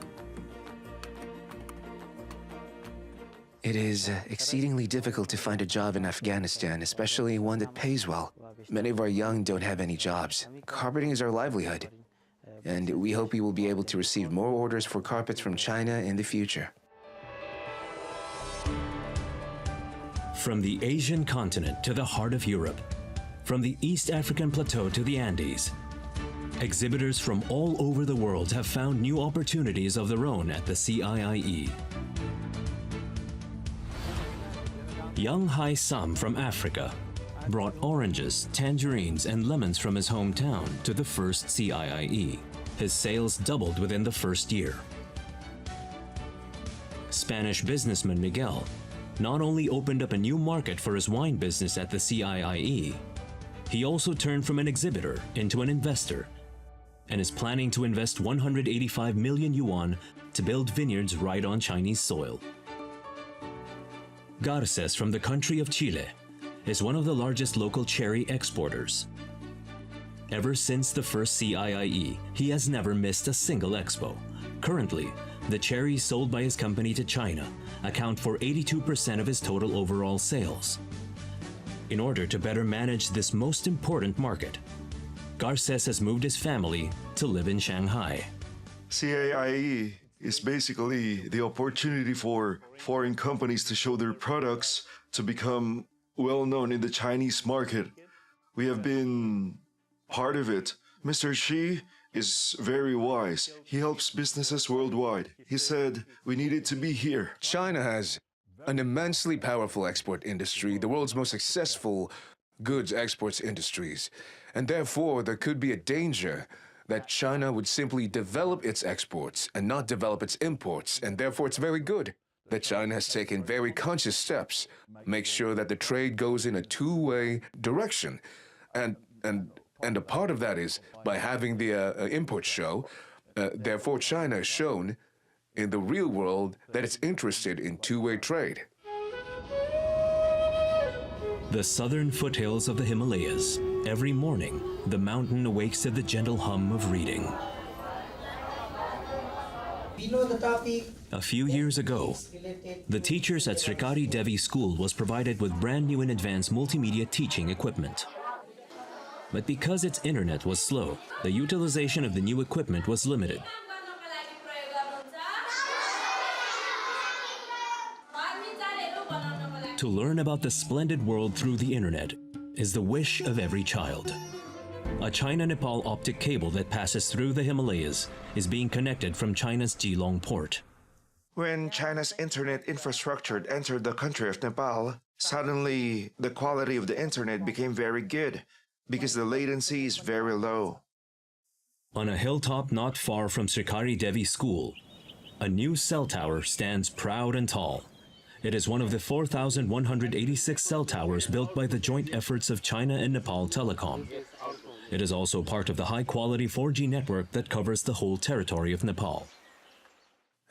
It is exceedingly difficult to find a job in Afghanistan, especially one that pays well. Many of our young don't have any jobs. Carpeting is our livelihood, and we hope we will be able to receive more orders for carpets from China in the future. From the Asian continent to the heart of Europe, from the East African plateau to the Andes, exhibitors from all over the world have found new opportunities of their own at the CIIE. Young Hai Sam from Africa brought oranges, tangerines, and lemons from his hometown to the first CIIE. His sales doubled within the first year. Spanish businessman Miguel not only opened up a new market for his wine business at the CIIE, he also turned from an exhibitor into an investor and is planning to invest 185 million yuan to build vineyards right on Chinese soil. Garces from the country of Chile is one of the largest local cherry exporters. Ever since the first CIIE, he has never missed a single expo. Currently, the cherries sold by his company to China account for 82% of his total overall sales. In order to better manage this most important market, Garces has moved his family to live in Shanghai. CIIE is basically the opportunity for foreign companies to show their products to become well known in the Chinese market. We have been part of it. Mr. Xi is very wise. He helps businesses worldwide. He said we needed to be here. China has an immensely powerful export industry, the world's most successful goods exports industries. And therefore, there could be a danger that China would simply develop its exports and not develop its imports, and therefore it's very good that China has taken very conscious steps, make sure that the trade goes in a two-way direction. And a part of that is by having the import show, therefore China has shown in the real world that it's interested in two-way trade. The southern foothills of the Himalayas. Every morning, the mountain awakes to the gentle hum of reading. A few years ago, the teachers at Srikari Devi School was provided with brand new and advanced multimedia teaching equipment. But because its internet was slow, the utilization of the new equipment was limited. To learn about the splendid world through the internet is the wish of every child. A China-Nepal optic cable that passes through the Himalayas is being connected from China's Geelong port. When China's internet infrastructure entered the country of Nepal, suddenly the quality of the internet became very good because the latency is very low. On a hilltop not far from Srikari Devi School, a new cell tower stands proud and tall. It is one of the 4,186 cell towers built by the joint efforts of China and Nepal Telecom. It is also part of the high-quality 4G network that covers the whole territory of Nepal.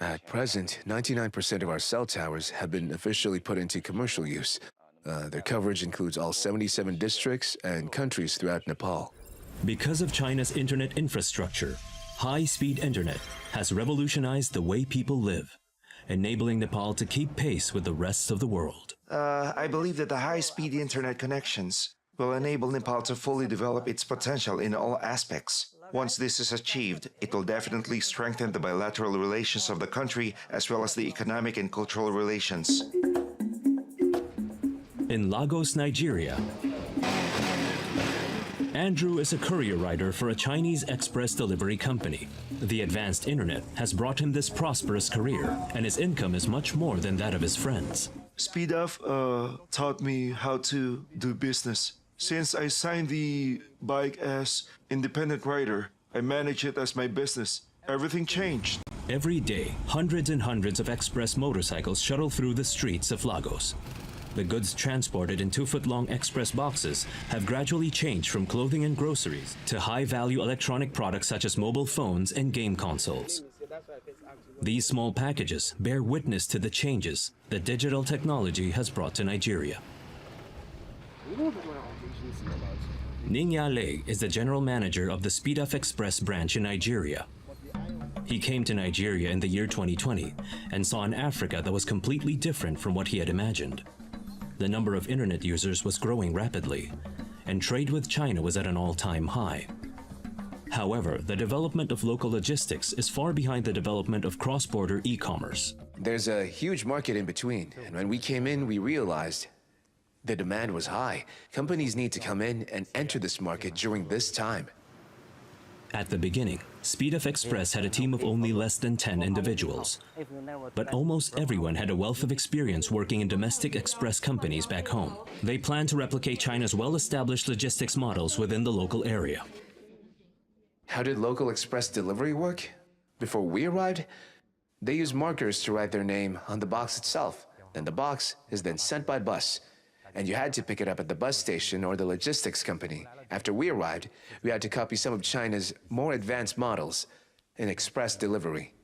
At present, 99% of our cell towers have been officially put into commercial use. Their coverage includes all 77 districts and countries throughout Nepal. Because of China's internet infrastructure, high-speed internet has revolutionized the way people live, enabling Nepal to keep pace with the rest of the world. I believe that the high-speed internet connections will enable Nepal to fully develop its potential in all aspects. Once this is achieved, it will definitely strengthen the bilateral relations of the country as well as the economic and cultural relations. In Lagos, Nigeria, Andrew is a courier rider for a Chinese express delivery company. The advanced internet has brought him this prosperous career, and his income is much more than that of his friends. Speedoff taught me how to do business. Since I signed the bike as independent rider, I manage it as my business. Everything changed. Every day, hundreds and hundreds of express motorcycles shuttle through the streets of Lagos. The goods transported in 2-foot-long express boxes have gradually changed from clothing and groceries to high-value electronic products such as mobile phones and game consoles. These small packages bear witness to the changes that digital technology has brought to Nigeria. Ningya Lei is the general manager of the Speedoff Express branch in Nigeria. He came to Nigeria in the year 2020 and saw an Africa that was completely different from what he had imagined. The number of internet users was growing rapidly, and trade with China was at an all-time high. However, the development of local logistics is far behind the development of cross-border e-commerce. There's a huge market in between, and when we came in, we realized the demand was high. Companies need to come in and enter this market during this time. At the beginning, Speedoff Express had a team of only less than 10 individuals. But almost everyone had a wealth of experience working in domestic express companies back home. They plan to replicate China's well-established logistics models within the local area. How did local express delivery work? Before we arrived, they used markers to write their name on the box itself. Then the box is then sent by bus, and you had to pick it up at the bus station or the logistics company. After we arrived, we had to copy some of China's more advanced models in express delivery.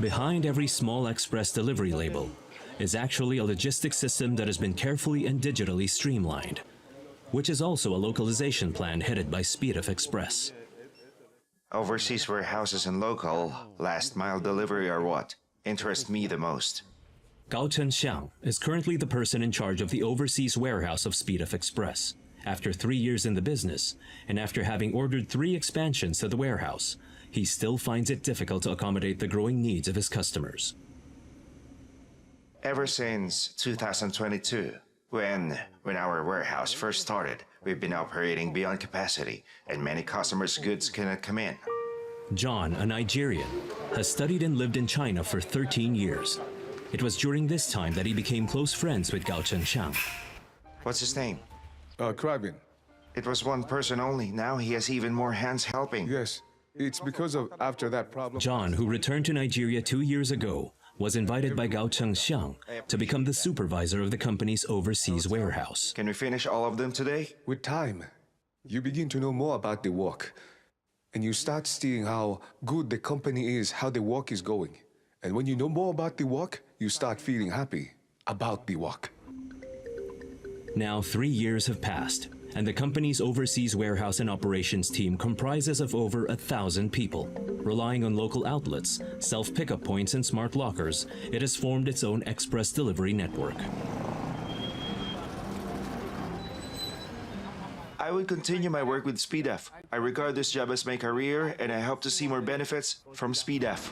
Behind every small express delivery label is actually a logistics system that has been carefully and digitally streamlined, which is also a localization plan headed by Speedoff Express. Overseas warehouses and local last-mile delivery are what interest me the most. Gao Chenxiang is currently the person in charge of the overseas warehouse of Speedoff Express. After 3 years in the business, and after having ordered 3 expansions to the warehouse, he still finds it difficult to accommodate the growing needs of his customers. Ever since 2022, when our warehouse first started, we've been operating beyond capacity, and many customers' goods cannot come in. John, a Nigerian, has studied and lived in China for 13 years. It was during this time that he became close friends with Gao Chenxiang. What's his name? Krabin. It was one person only. Now he has even more hands helping. Yes, it's because of after that problem. John, who returned to Nigeria 2 years ago, was invited by Gao Chenxiang to become the supervisor of the company's overseas warehouse. Can we finish all of them today? With time, you begin to know more about the work. And you start seeing how good the company is, how the work is going. And when you know more about the work, you start feeling happy about the work. Now 3 years have passed, and the company's overseas warehouse and operations team comprises of over 1,000 people. Relying on local outlets, self-pickup points, and smart lockers, it has formed its own express delivery network. I would continue my work with SpeedF. I regard this job as my career, and I hope to see more benefits from SpeedF.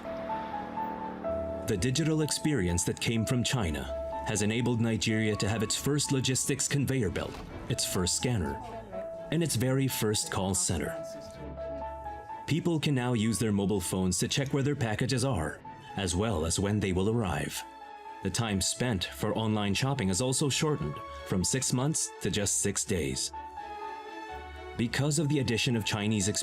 The digital experience that came from China has enabled Nigeria to have its first logistics conveyor belt, its first scanner, and its very first call center. People can now use their mobile phones to check where their packages are, as well as when they will arrive. The time spent for online shopping has also shortened from 6 months to just 6 days. Because of the addition of Chinese experience,